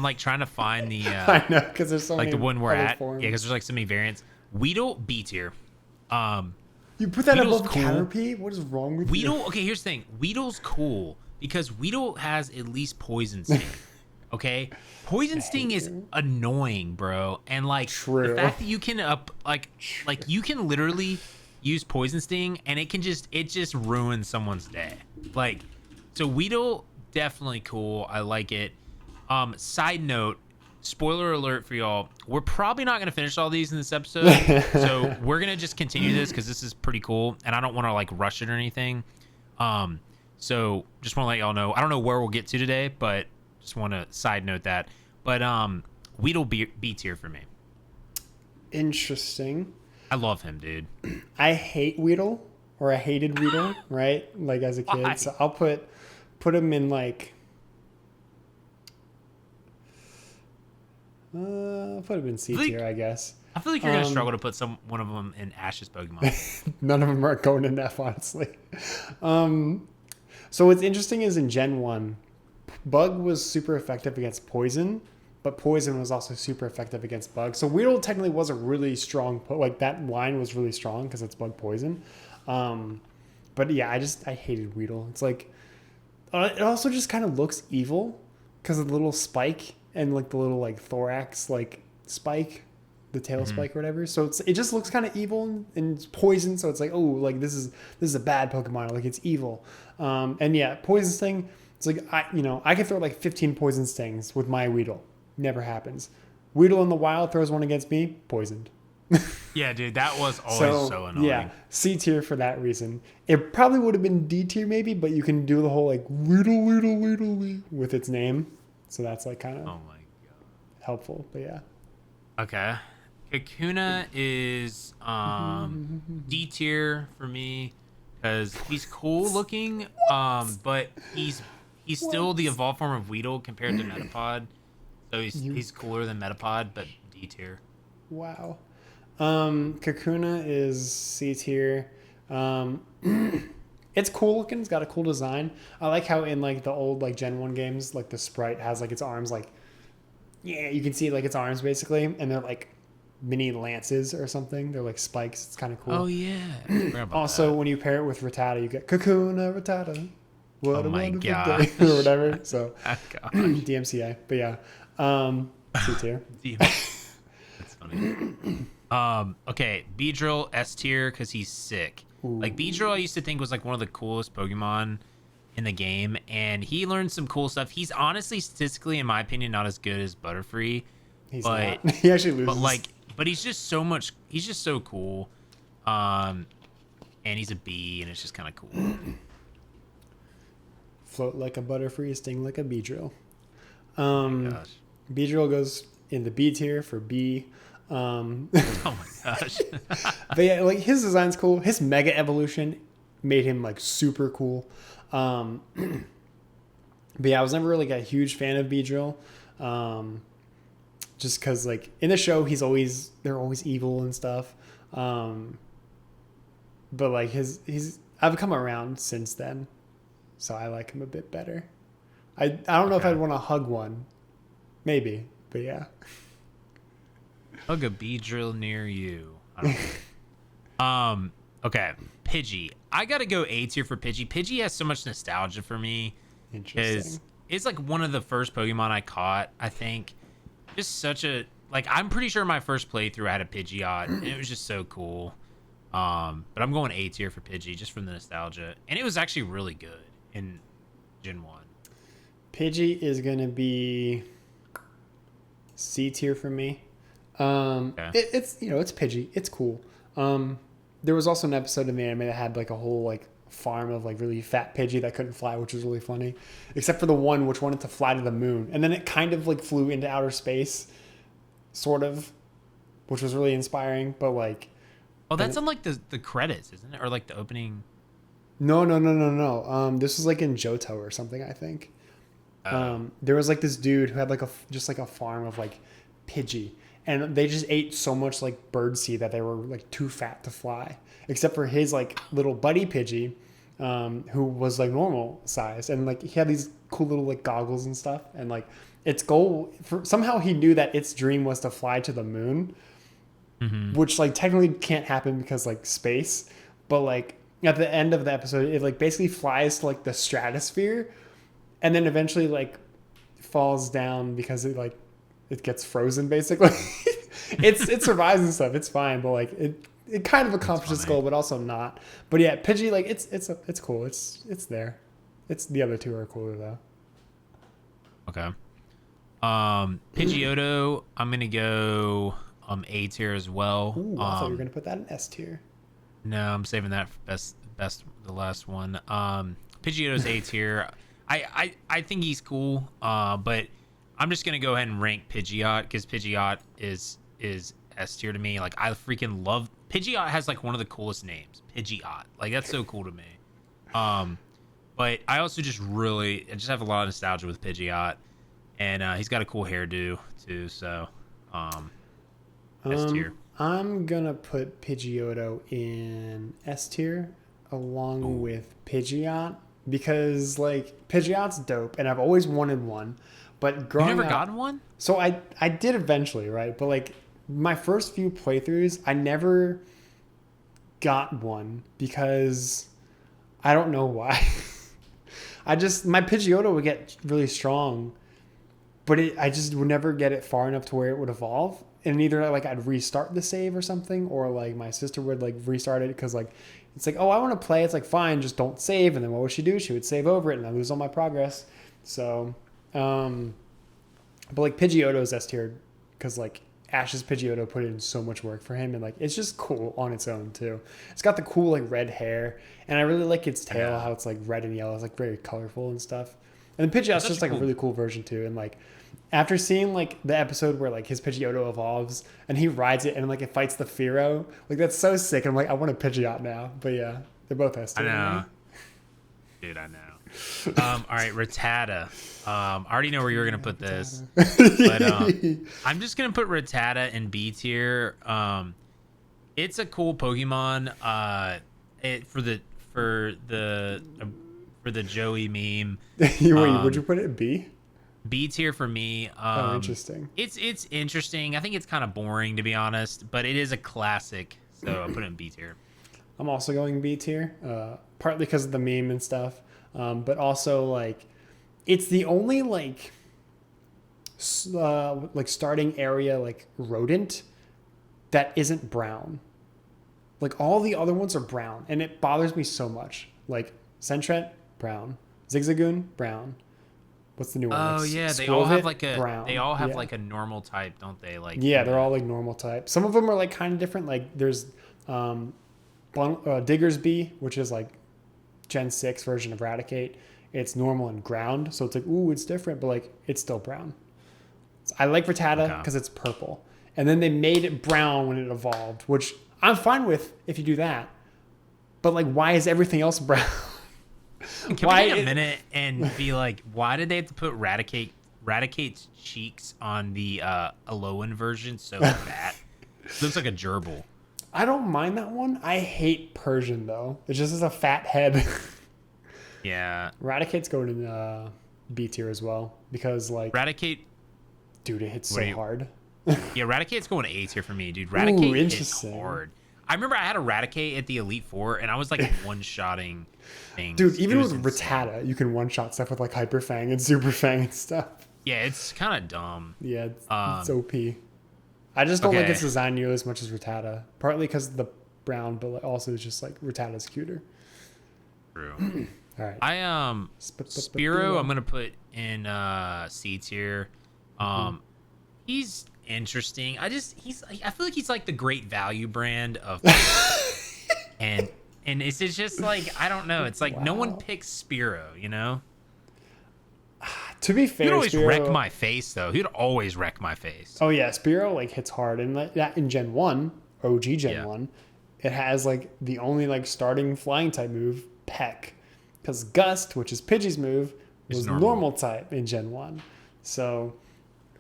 like trying to find the I know, because there's so like many the one we're at. forms. Yeah, because there's like so many variants. Weedle B tier. You put that Weedle's above cool. Caterpie? What is wrong with Weedle? you? Okay, here's the thing. Weedle's cool because Weedle has at least Poison Sting. Okay, Poison Sting is annoying, bro, and like the fact that you can like you can literally use Poison Sting and it just ruins someone's day. Like, so Weedle definitely cool. I like it. Side note, spoiler alert for y'all, we're probably not gonna finish all these in this episode, so we're gonna just continue this because this is pretty cool, and I don't want to like rush it or anything. So just want to let y'all know. I don't know where we'll get to today, but just want to side note that. But Weedle B tier for me. Interesting. I love him, dude. I hate Weedle, or I hated Weedle, right? Like as a kid. Why? So I'll put him in like I'll put him in C tier, I guess. I feel like you're gonna struggle to put one of them in Ash's Pokemon. None of them are going in F, honestly. So what's interesting is in Gen 1, Bug was super effective against Poison, but Poison was also super effective against Bug. So Weedle technically was a really strong, like that line was really strong because it's Bug Poison. But yeah, I hated Weedle. It's like, it also just kind of looks evil because of the little spike and like the little like thorax like spike, the tail spike or whatever. So it just looks kind of evil and it's poison. So it's like, oh, like this is a bad Pokemon. Like it's evil. And yeah, Poison Sting. It's like I can throw like 15 Poison Stings with my Weedle. Never happens. Weedle in the wild throws one against me, poisoned. Yeah, dude, that was always so annoying. Yeah, C tier for that reason. It probably would have been D tier maybe, but you can do the whole like Weedle with its name. So that's like kind of helpful, but yeah. Okay. Kakuna is D tier for me because he's cool looking, but he's still the evolved form of Weedle compared to Metapod. So he's cooler than Metapod, but D tier. Wow. Kakuna is C tier. It's cool looking. It's got a cool design. I like how in like the old like Gen 1 games, like the sprite has like its arms like, yeah, you can see like its arms basically, and they're like mini lances or something. They're like spikes. It's kind of cool. Oh yeah. Also, when you pair it with Rattata, you get Kakuna Rattata. What a wonderful day, or whatever. So DMCA, but yeah, C tier. That's funny. Okay, Beedrill S tier because he's sick. Ooh. Like Beedrill, I used to think was like one of the coolest Pokemon in the game, and he learned some cool stuff. He's honestly, statistically, in my opinion, not as good as Butterfree. He's not. He actually loses. But he's just so much. He's just so cool. And he's a bee, and it's just kind of cool. Float like a Butterfree, sting like a Beedrill. Oh my gosh. Beedrill goes in the B tier for B. Oh my gosh. But yeah, like his design's cool. His Mega Evolution made him like super cool. But yeah, I was never really a huge fan of Beedrill. Just because like in the show they're always evil and stuff. But like I've come around since then, so I like him a bit better. I don't know if I'd want to hug one, maybe, but yeah. Hug a Beedrill near you. Okay, Pidgey. I gotta go A tier for Pidgey. Pidgey has so much nostalgia for me. Interesting. It's like one of the first Pokemon I caught, I think. Just such a I'm pretty sure my first playthrough I had a Pidgeot, and it was just so cool. But I'm going A tier for Pidgey just from the nostalgia, and it was actually really good in Gen 1. Pidgey is gonna be C tier for me. Okay. It's it's Pidgey. It's cool. There was also an episode of the anime that had like a whole like farm of like really fat Pidgey that couldn't fly, which was really funny. Except for the one which wanted to fly to the moon, and then it kind of like flew into outer space, sort of, which was really inspiring. But like, oh, that's on like the credits, isn't it, or like the opening? No. This was like in Johto or something, I think. There was like this dude who had like just like a farm of like pidgey, and they just ate so much like bird seed that they were like too fat to fly, except for his like little buddy pidgey, who was like normal size, and like he had these cool little like goggles and stuff, and like its goal somehow he knew that its dream was to fly to the moon, which like technically can't happen because like space, but like at the end of the episode it like basically flies to like the stratosphere, and then eventually like falls down because it gets frozen basically. it survives and stuff, it's fine, but like it kind of accomplishes its goal, but also not. But yeah, Pidgey, like it's cool, it's there. It's the other two are cooler though. Okay. Pidgeotto, I'm gonna go A tier as well. Ooh, I thought you were gonna put that in S tier. No, I'm saving that for best the last one. Pidgeotto's A tier. I think he's cool, but I'm just gonna go ahead and rank Pidgeot because Pidgeot is S tier to me. Like I freaking love Pidgeot. Has like one of the coolest names, Pidgeot. Like that's so cool to me. But I also just have a lot of nostalgia with Pidgeot, and he's got a cool hairdo too. So S tier. I'm gonna put Pidgeotto in S tier along with Pidgeot because like Pidgeot's dope, and I've always wanted one. But growing You never up, gotten one? So I did eventually, right? But like my first few playthroughs, I never got one because I don't know why. My Pidgeotto would get really strong, but I just would never get it far enough to where it would evolve. And either like I'd restart the save or something, or like my sister would like restart it because like it's like, oh, I want to play. It's like, fine, just don't save. And then what would she do? She would save over it, and I lose all my progress. So, but like Pidgeotto's S tier because like Ash's Pidgeotto put in so much work for him, and like it's just cool on its own too. It's got the cool like red hair, and I really like its tail, how it's like red and yellow. It's like very colorful and stuff. And the Pidgeot's just like a really cool version too. And like after seeing like the episode where like his Pidgeotto evolves and he rides it and like it fights the Fearow, like that's so sick. I'm like, I want a Pidgeot now. But yeah, they're both S tier. I know. Dude, I know. All right, Rattata. I already know where you were gonna put this, but I'm just gonna put Rattata in B tier. It's a cool Pokemon. For the Joey meme. Wait, would you put it in B? B tier for me. Interesting. It's interesting. I think it's kind of boring to be honest, but it is a classic, so I'll put it in B tier. I'm also going B tier, partly because of the meme and stuff, but also like it's the only like starting area like rodent that isn't brown. Like all the other ones are brown, and it bothers me so much. Like Sentret, brown. Zigzagoon, brown. What's the new one? Oh like, yeah, they all have like brown. They all have like a normal type, don't they? Like yeah, they're all like normal type. Some of them are like kind of different. Like there's Diggersby, which is like Gen 6 version of Raticate. It's normal and ground, so it's like, ooh, it's different, but like it's still brown. So I like Rattata because it's purple. And then they made it brown when it evolved, which I'm fine with if you do that. But like, why is everything else brown? Can we take a minute and be like, why did they have to put Raticate's cheeks on the Alolan version so fat? Looks like a gerbil. I don't mind that one. I hate Persian though. It just has a fat head. Yeah. Raticate's going in B tier as well because like Raticate, dude, it hits so hard. Yeah, Raticate's going to A tier for me, dude. Raticate is hard. I remember I had a Raticate at the Elite Four, and I was like one-shotting things. Dude, even with Rattata, you can one-shot stuff with like Hyper Fang and Super Fang and stuff. Yeah, it's kind of dumb. Yeah, it's OP. I just don't like its design nearly as much as Rattata. Partly because of the brown, but also it's just like Rattata's cuter. True. All right. Spearow, I'm gonna put in C tier. He's interesting. I feel like he's like the Great Value brand of and it's just like, I don't know, it's like no one picks Spearow, you know? To be fair, he'd always wreck my face though. He'd always wreck my face. Oh yeah, Spearow like hits hard, and like that in Gen 1, OG Gen 1, it has like the only like starting flying type move, Peck. Because Gust, which is Pidgey's move, was normal type in Gen 1. So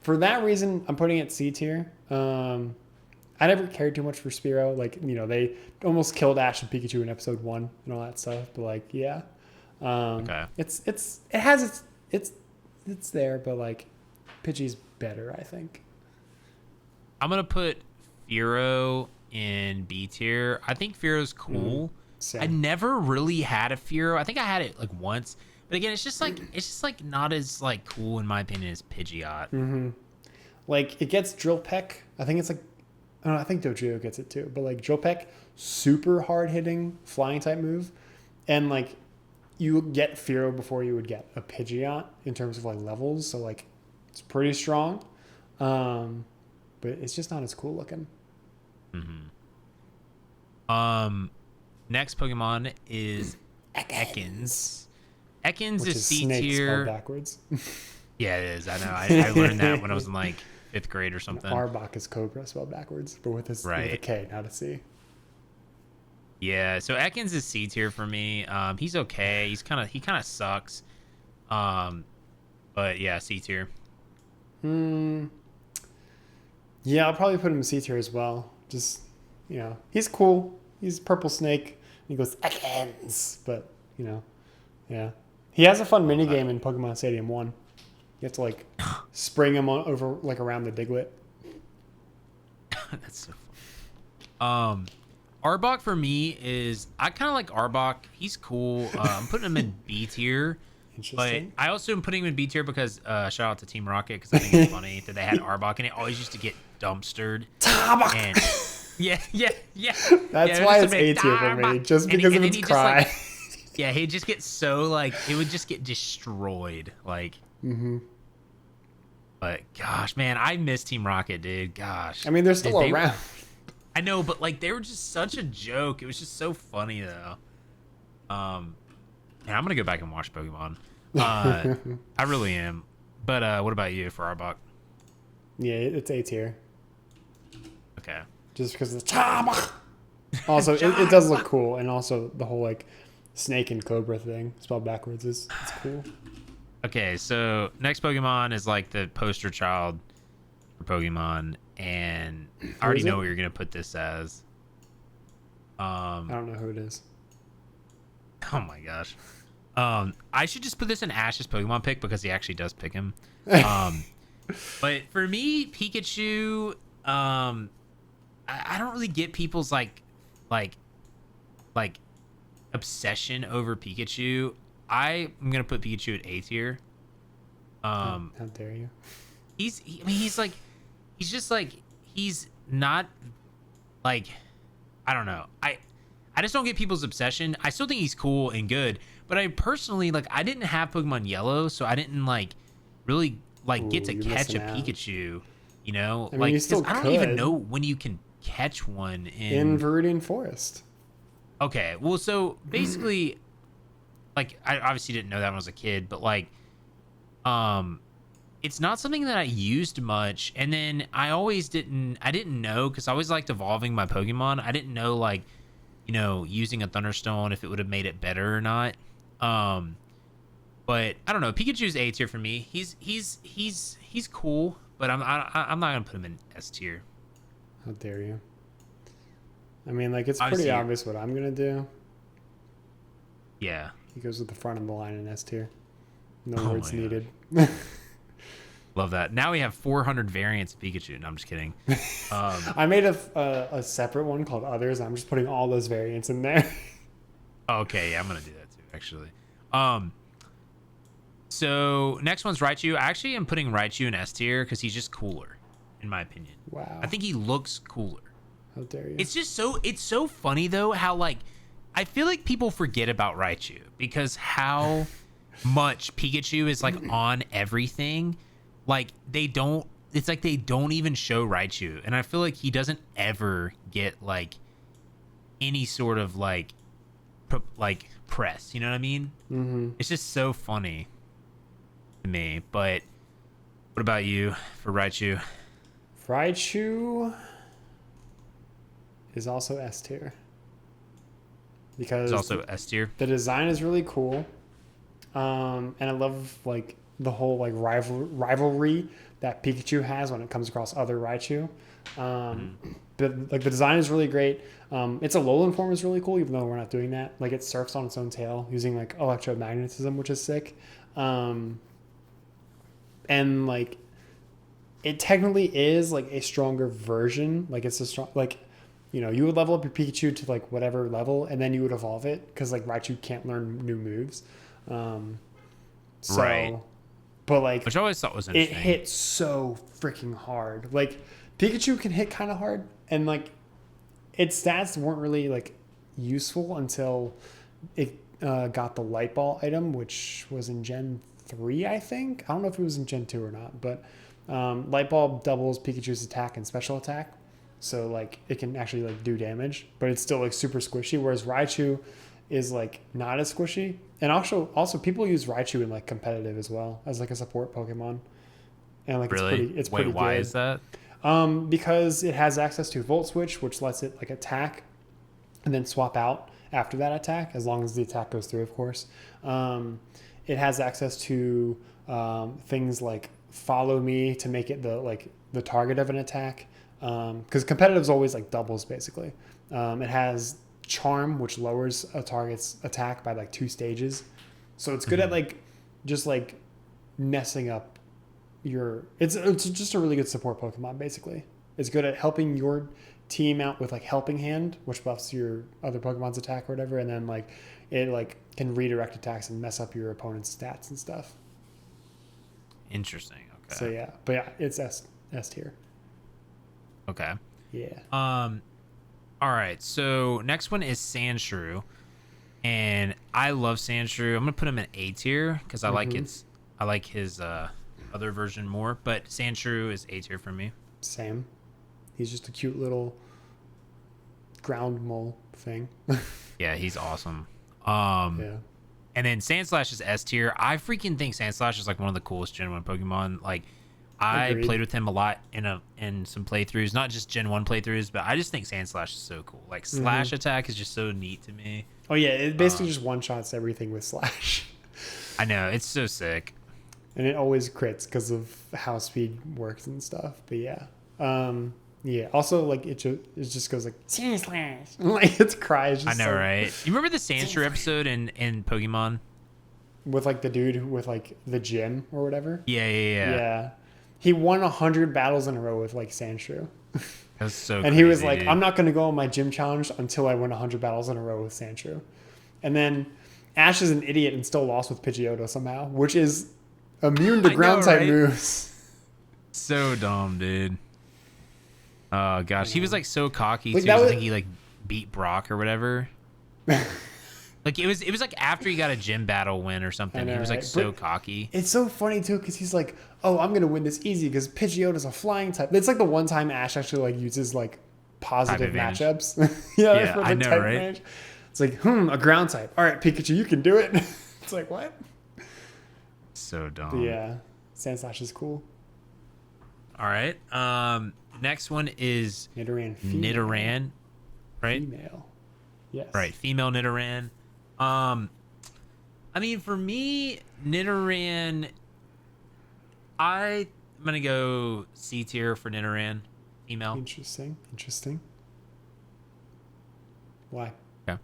for that reason, I'm putting it C tier. I never cared too much for Spearow. Like, they almost killed Ash and Pikachu in episode 1 and all that stuff. But like, yeah. Okay. It's there, but like Pidgey's better, I think. I'm gonna put Fearow in B tier. I think Fearow's cool. I never really had a Fearow. I think I had it like once, but again, it's just like not as like cool in my opinion as Pidgeot. Mm-hmm. Like it gets Drill Peck. I think it's like, I think Dodrio gets it too, but like Drill Peck, super hard hitting flying type move, and like you get Fearow before you would get a Pidgeot in terms of like levels. So like it's pretty strong, but it's just not as cool looking. Mm-hmm. Next Pokemon is Ekans. Ekans Which is C tier. Backwards. Yeah, it is. I know. I learned that when I was in like 5th grade or something. Arbok is Cobra spelled backwards, but with a K, not a C. Yeah, so Ekans is C tier for me. He's okay. He kind of sucks. But yeah, C tier. Yeah, I'll probably put him in C tier as well. Just, he's cool. He's Purple Snake. He goes Ekans, but yeah. He has a fun mini game in Pokemon Stadium 1. You have to like spring him over like around the Diglett. That's so fun. Arbok for me is, I kind of like Arbok. He's cool. I'm putting him in B tier. But I also am putting him in B tier because shout out to Team Rocket, because I think it's funny that they had Arbok and it always used to get dumpstered. And yeah. That's why it's A tier for me, just because of its cry. Yeah, he'd just get so like, it would just get destroyed. Like, But gosh, man, I miss Team Rocket, dude. Gosh. I mean, they're still around. I know, but like they were just such a joke. It was just so funny though. Man, I'm gonna go back and watch Pokemon. I really am. But what about you for Arbok? Yeah, it's A tier. Okay. Just because of the Chaba. Also, it does look cool, and also the whole like snake and cobra thing spelled backwards it's cool. Okay, so next Pokemon is like the poster child for Pokemon, and I already know what you're gonna put this as. I don't know who it is. Oh my gosh. I should just put this in Ash's Pokemon pick because he actually does pick him. But for me, Pikachu, I don't really get people's like obsession over Pikachu. I'm gonna put Pikachu at A tier. How dare you? He's not like, I don't know. I just don't get people's obsession. I still think he's cool and good, but I personally I didn't have Pokemon Yellow, so I didn't really get to catch a Pikachu. You know, I mean, you still I don't even know when you can catch one in Viridian Forest. Okay, well, so basically, I obviously didn't know that when I was a kid, but it's not something that I used much. And then I didn't know, because I always liked evolving my Pokemon. I didn't know using a Thunderstone, if it would have made it better or not. But I don't know. Pikachu's A tier for me. He's cool, but I'm not gonna put him in S tier. How dare you? I mean, it's pretty obvious what I'm gonna do. Yeah. He goes with the front of the line in S tier. No words needed. Love that. Now we have 400 variants of Pikachu. No, I'm just kidding. I made a separate one called Others. I'm just putting all those variants in there. Okay, yeah, I'm gonna do that too, actually. So next one's Raichu. I actually am putting Raichu in S tier because he's just cooler, in my opinion. Wow. I think he looks cooler. How dare you? It's so funny though how I feel like people forget about Raichu because how much Pikachu is on everything. They don't even show Raichu, and I feel like he doesn't ever get any sort of press. You know what I mean? Mm-hmm. It's just so funny to me. But what about you for Raichu? Raichu is also S tier. Because It's also S tier. The design is really cool. And I love like the whole like rivalry that Pikachu has when it comes across other Raichu. But like the design is really great. Its Alolan form is really cool, even though we're not doing that. Like it surfs on its own tail using like electromagnetism, which is sick. And like it technically is like a stronger version. Like it's a strong like. You know, you would level up your Pikachu to like whatever level, and then you would evolve it because like Raichu can't learn new moves. Right. But like, which I always thought was it interesting. hits so freaking hard. Like Pikachu can hit kind of hard, and like its stats weren't really like useful until it got the Light Ball item, which was in Gen 3, I think. I don't know if it was in Gen 2 or not, but Light Ball doubles Pikachu's attack and special attack. So like it can actually like do damage, but it's still like super squishy. Whereas Raichu is like not as squishy. And also people use Raichu in like competitive as well as like a support Pokemon. And like Really? it's pretty why good. is that? Because it has access to Volt Switch, which lets it like attack and then swap out after that attack, as long as the attack goes through, of course. It has access to things like Follow Me to make it the target of an attack. Because competitive is always like doubles basically. It has Charm, which lowers a target's attack by like 2 stages. So it's good at like just like messing up your. It's just a really good support Pokemon basically. It's good at helping your team out with like Helping Hand, which buffs your other Pokemon's attack or whatever, and then like it like can redirect attacks and mess up your opponent's stats and stuff. Interesting. Okay. So yeah, but yeah, it's S tier. Okay. Yeah. All right. So next one is Sandshrew, and I love Sandshrew. I'm gonna put him in A tier because I like his other version more. But Sandshrew is A tier for me. Same. He's just a cute little ground mole thing. Yeah, he's awesome. Yeah. And then Sandslash is S tier. I freaking think Sandslash is like one of the coolest Gen 1 Pokemon. Like, I Agreed. played with him a lot in some playthroughs, not just Gen 1 playthroughs, but I just think Sandslash is so cool. Like, Slash attack is just so neat to me. Oh yeah, it basically just one-shots everything with Slash. I know, it's so sick. And it always crits because of how speed works and stuff. But yeah. Yeah. Also, like, it just goes like, Sandslash. Like, its cry is just I know, so, right? You remember the Sandshrew episode in Pokemon? with like the dude with like the gym or whatever. Yeah. Yeah. He won 100 battles in a row with like Sandshrew. That's so And he was crazy, like, dude. I'm not going to go on my gym challenge until I win 100 battles in a row with Sandshrew. And then Ash is an idiot and still lost with Pidgeotto somehow, which is immune to I know, ground type right? moves. So dumb, dude. Oh gosh, he was like so cocky Like, too. that 'Cause I was- think he like beat Brock or whatever. Like it was like after he got a gym battle win or something. I know, He was like right? so But cocky. It's so funny too because he's like, oh, I'm going to win this easy because Pidgeotto's a flying type. It's like the one time Ash actually like uses like positive advantage. matchups. Yeah, for the I know, type right? advantage. It's like, a ground type. All right, Pikachu, you can do it. It's like, what? So dumb. But yeah, Sandslash is cool. All right. Next one is Nidoran female. Nidoran, right? Female. Yes. Right, female Nidoran. I mean, for me, Nidoran, I'm gonna go C tier for Nidoran, female. Interesting. Why? Okay.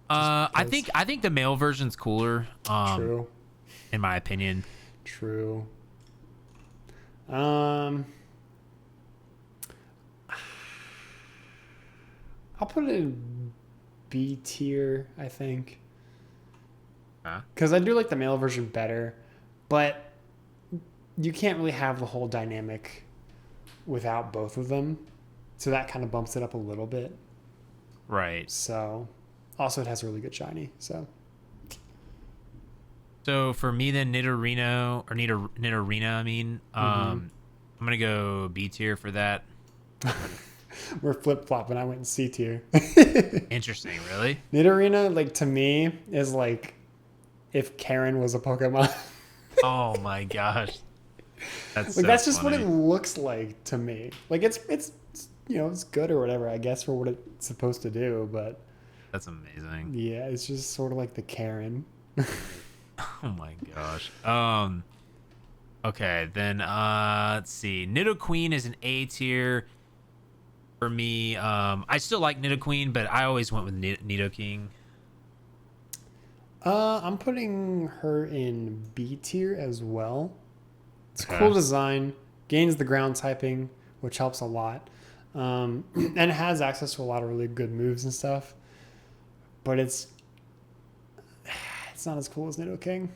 I because- think the male version's cooler. True. In my opinion. True. I'll put it in B tier, I think. Because I do like the male version better, but you can't really have the whole dynamic without both of them. So that kind of bumps it up a little bit. Right. So, also it has a really good shiny. So, For me then Nidorina, I mean, I'm gonna go B tier for that. we're flip-flopping. I went in C tier. Interesting, really? Nidorina, like, to me, is like if Karen was a Pokemon. Oh my gosh. That's Like, so that's just funny. what it looks like to me. Like, it's it's good or whatever, I guess, for what it's supposed to do. But That's amazing. yeah, it's just sort of like the Karen. Oh my gosh. Okay, then let's see. Nidoqueen is an A tier for me. I still like Nidoqueen, but I always went with Nidoking. I'm putting her in B tier as well. It's Okay. cool design, gains the ground typing, which helps a lot. And it has access to a lot of really good moves and stuff. But it's not as cool as Nidoking.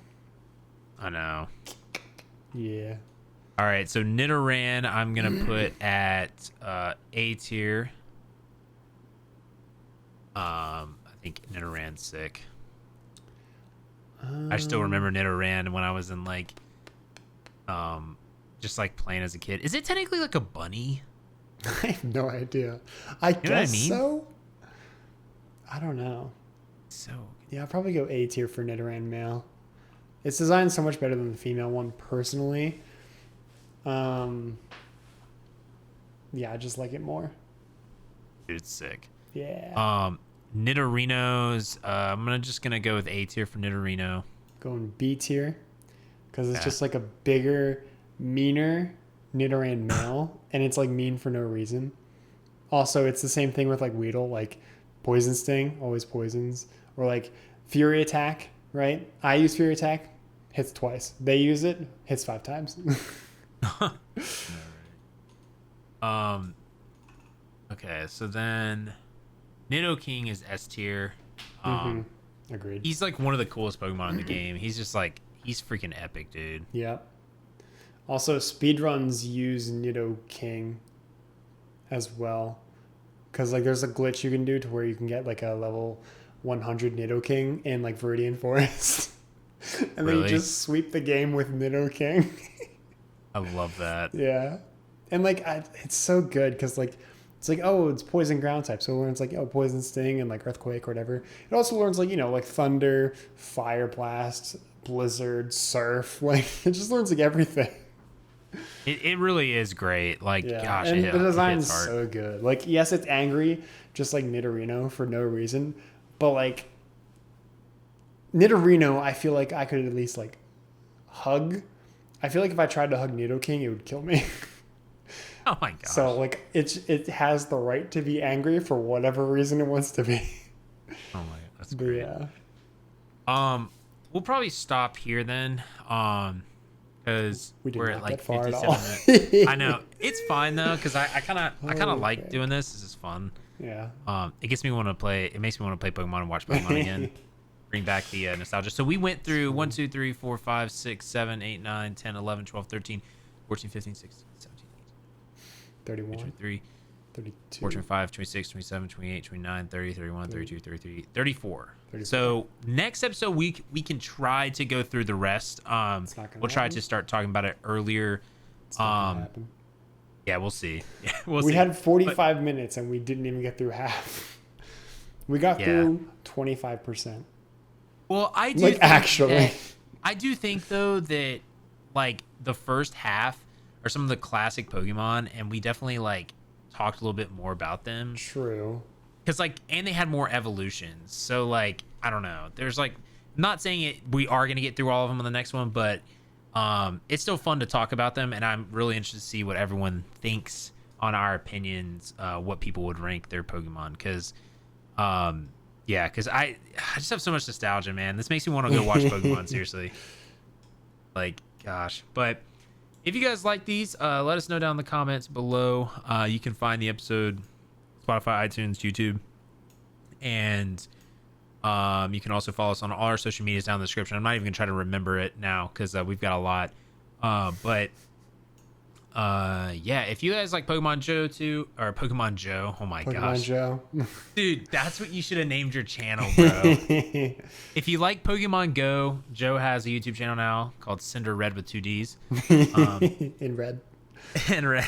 I know. Yeah. All right, so Nidoran I'm gonna put at A tier. I think Nidoran's sick. I still remember Nidoran when I was in like, just like playing as a kid. Is it technically like a bunny? I have no idea. I know what I guess mean? so. I don't know. So Yeah, I'll probably go A tier for Nidoran male. It's designed so much better than the female one, personally. Yeah, I just like it more. dude, it's sick. Yeah. Nidorino's. I'm just gonna go with A tier for Nidorino. Going B tier because it's Yeah. just like a bigger, meaner Nidoran male, and it's like mean for no reason. Also, it's the same thing with like Weedle, like Poison Sting, always poisons, or like Fury Attack, right? I use Fury Attack, hits twice. They use it, hits 5 times. Okay, so then Nidoking is S tier. Agreed. He's like one of the coolest Pokemon in the game. He's just like, he's freaking epic, dude. Yeah. Also, speedruns use Nidoking as well. Because like there's a glitch you can do to where you can get like a level 100 Nidoking in like Viridian Forest. And then you Really? just sweep the game with Nidoking. I love that. Yeah. And like it's so good because like it's like, oh, it's poison ground type, so it learns like, oh, poison sting and like earthquake or whatever. It also learns like, you know, like thunder, fire blast, blizzard, surf. Like it just learns like everything. It really is great. Like, Yeah. gosh, And the it design's hits hard. so good. Like, yes, it's angry, just like Nidorino for no reason, but like Nidorino, I feel like I could at least like hug. I feel like if I tried to hug Nidoking, it would kill me. Oh my gosh. So like it has the right to be angry for whatever reason it wants to be. Oh my god, that's But great. yeah. We'll probably stop here then. Because We did we're not at like get far at 57 all. minutes. I know it's fine though, because I kind of like Okay. doing this. This is fun. Yeah. It gets me want to play. It makes me want to play Pokemon and watch Pokemon again. Bring back the nostalgia. So we went through 1, 2, 3, 4, 5, 6, 7, 8, 9, 10, 11, 12, 13, 14, 15, 16, 17, 31, 23, 32. 24, 25, 26, 27, 28, 29, 30, 31, 32, 33, 34. 34. So next episode we can try to go through the rest. It's not gonna We'll try happen. to start talking about it earlier. It's not gonna happen. Yeah, we'll see. We'll We see. had 45 minutes and we didn't even get through half. We got Yeah. through 25%. Well, I do Like, think actually. that- I do think though that like the first half are some of the classic Pokemon, and we definitely like talked a little bit more about them. True. Because like, and they had more evolutions. So like, I don't know. There's like, I'm not saying it. We are gonna get through all of them on the next one, but it's still fun to talk about them, and I'm really interested to see what everyone thinks on our opinions. What people would rank their Pokemon, because yeah, because I just have so much nostalgia, man. This makes me want to go watch Pokemon. Seriously, like, gosh. But if you guys like these, let us know down in the comments below. You can find the episode Spotify, iTunes, YouTube, and you can also follow us on all our social medias down in the description. I'm not even gonna try to remember it now because we've got a lot. But yeah, if you guys like Pokemon Joe too, or Pokemon Joe, oh my Pokemon gosh, Joe. dude, that's what you should have named your channel, bro. If you like Pokemon Go, Joe has a YouTube channel now called Cinder Red with 2 D's. In red. And Red,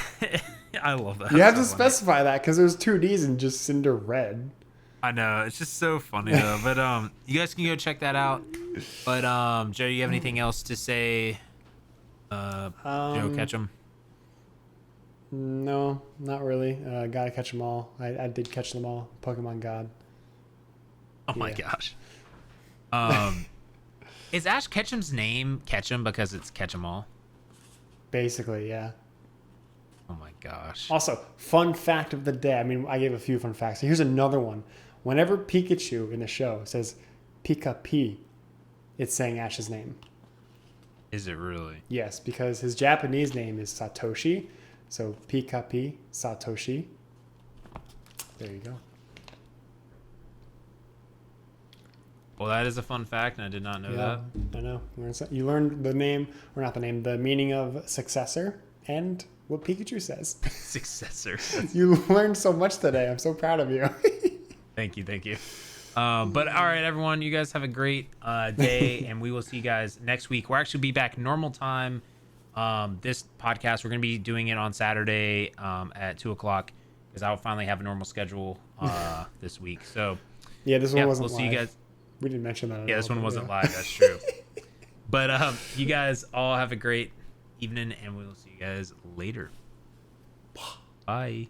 I love that. You have to So funny. specify that because there's 2 Ds in just Cinder Red. I know, it's just so funny though. But you guys can go check that out. But Joe, you have anything else to say? Joe, catch 'em. No, not really. Gotta catch them all. I did catch them all. Pokemon God. Oh my Yeah. gosh. Is Ash Ketchum's name Ketchum because it's Catch 'em all? Basically, yeah. Oh my gosh. Also, fun fact of the day. I mean, I gave a few fun facts. Here's another one. Whenever Pikachu in the show says Pika P, it's saying Ash's name. Is it really? Yes, because his Japanese name is Satoshi. So Pika P, Satoshi. There you go. Well, that is a fun fact, and I did not know that. I know. You learned the name, or not the name, the meaning of successor and what Pikachu says. Successor. You learned so much today. I'm so proud of you. Thank you. But all right, everyone, you guys have a great day, and we will see you guys next week. We'll actually be back normal time. This podcast, we're going to be doing it on Saturday at 2:00 because I will finally have a normal schedule this week. So yeah, this one wasn't we'll live. see you guys. We didn't mention that. Yeah, this one wasn't live. That's true. But you guys all have a great evening, and we will see you guys later. Bye.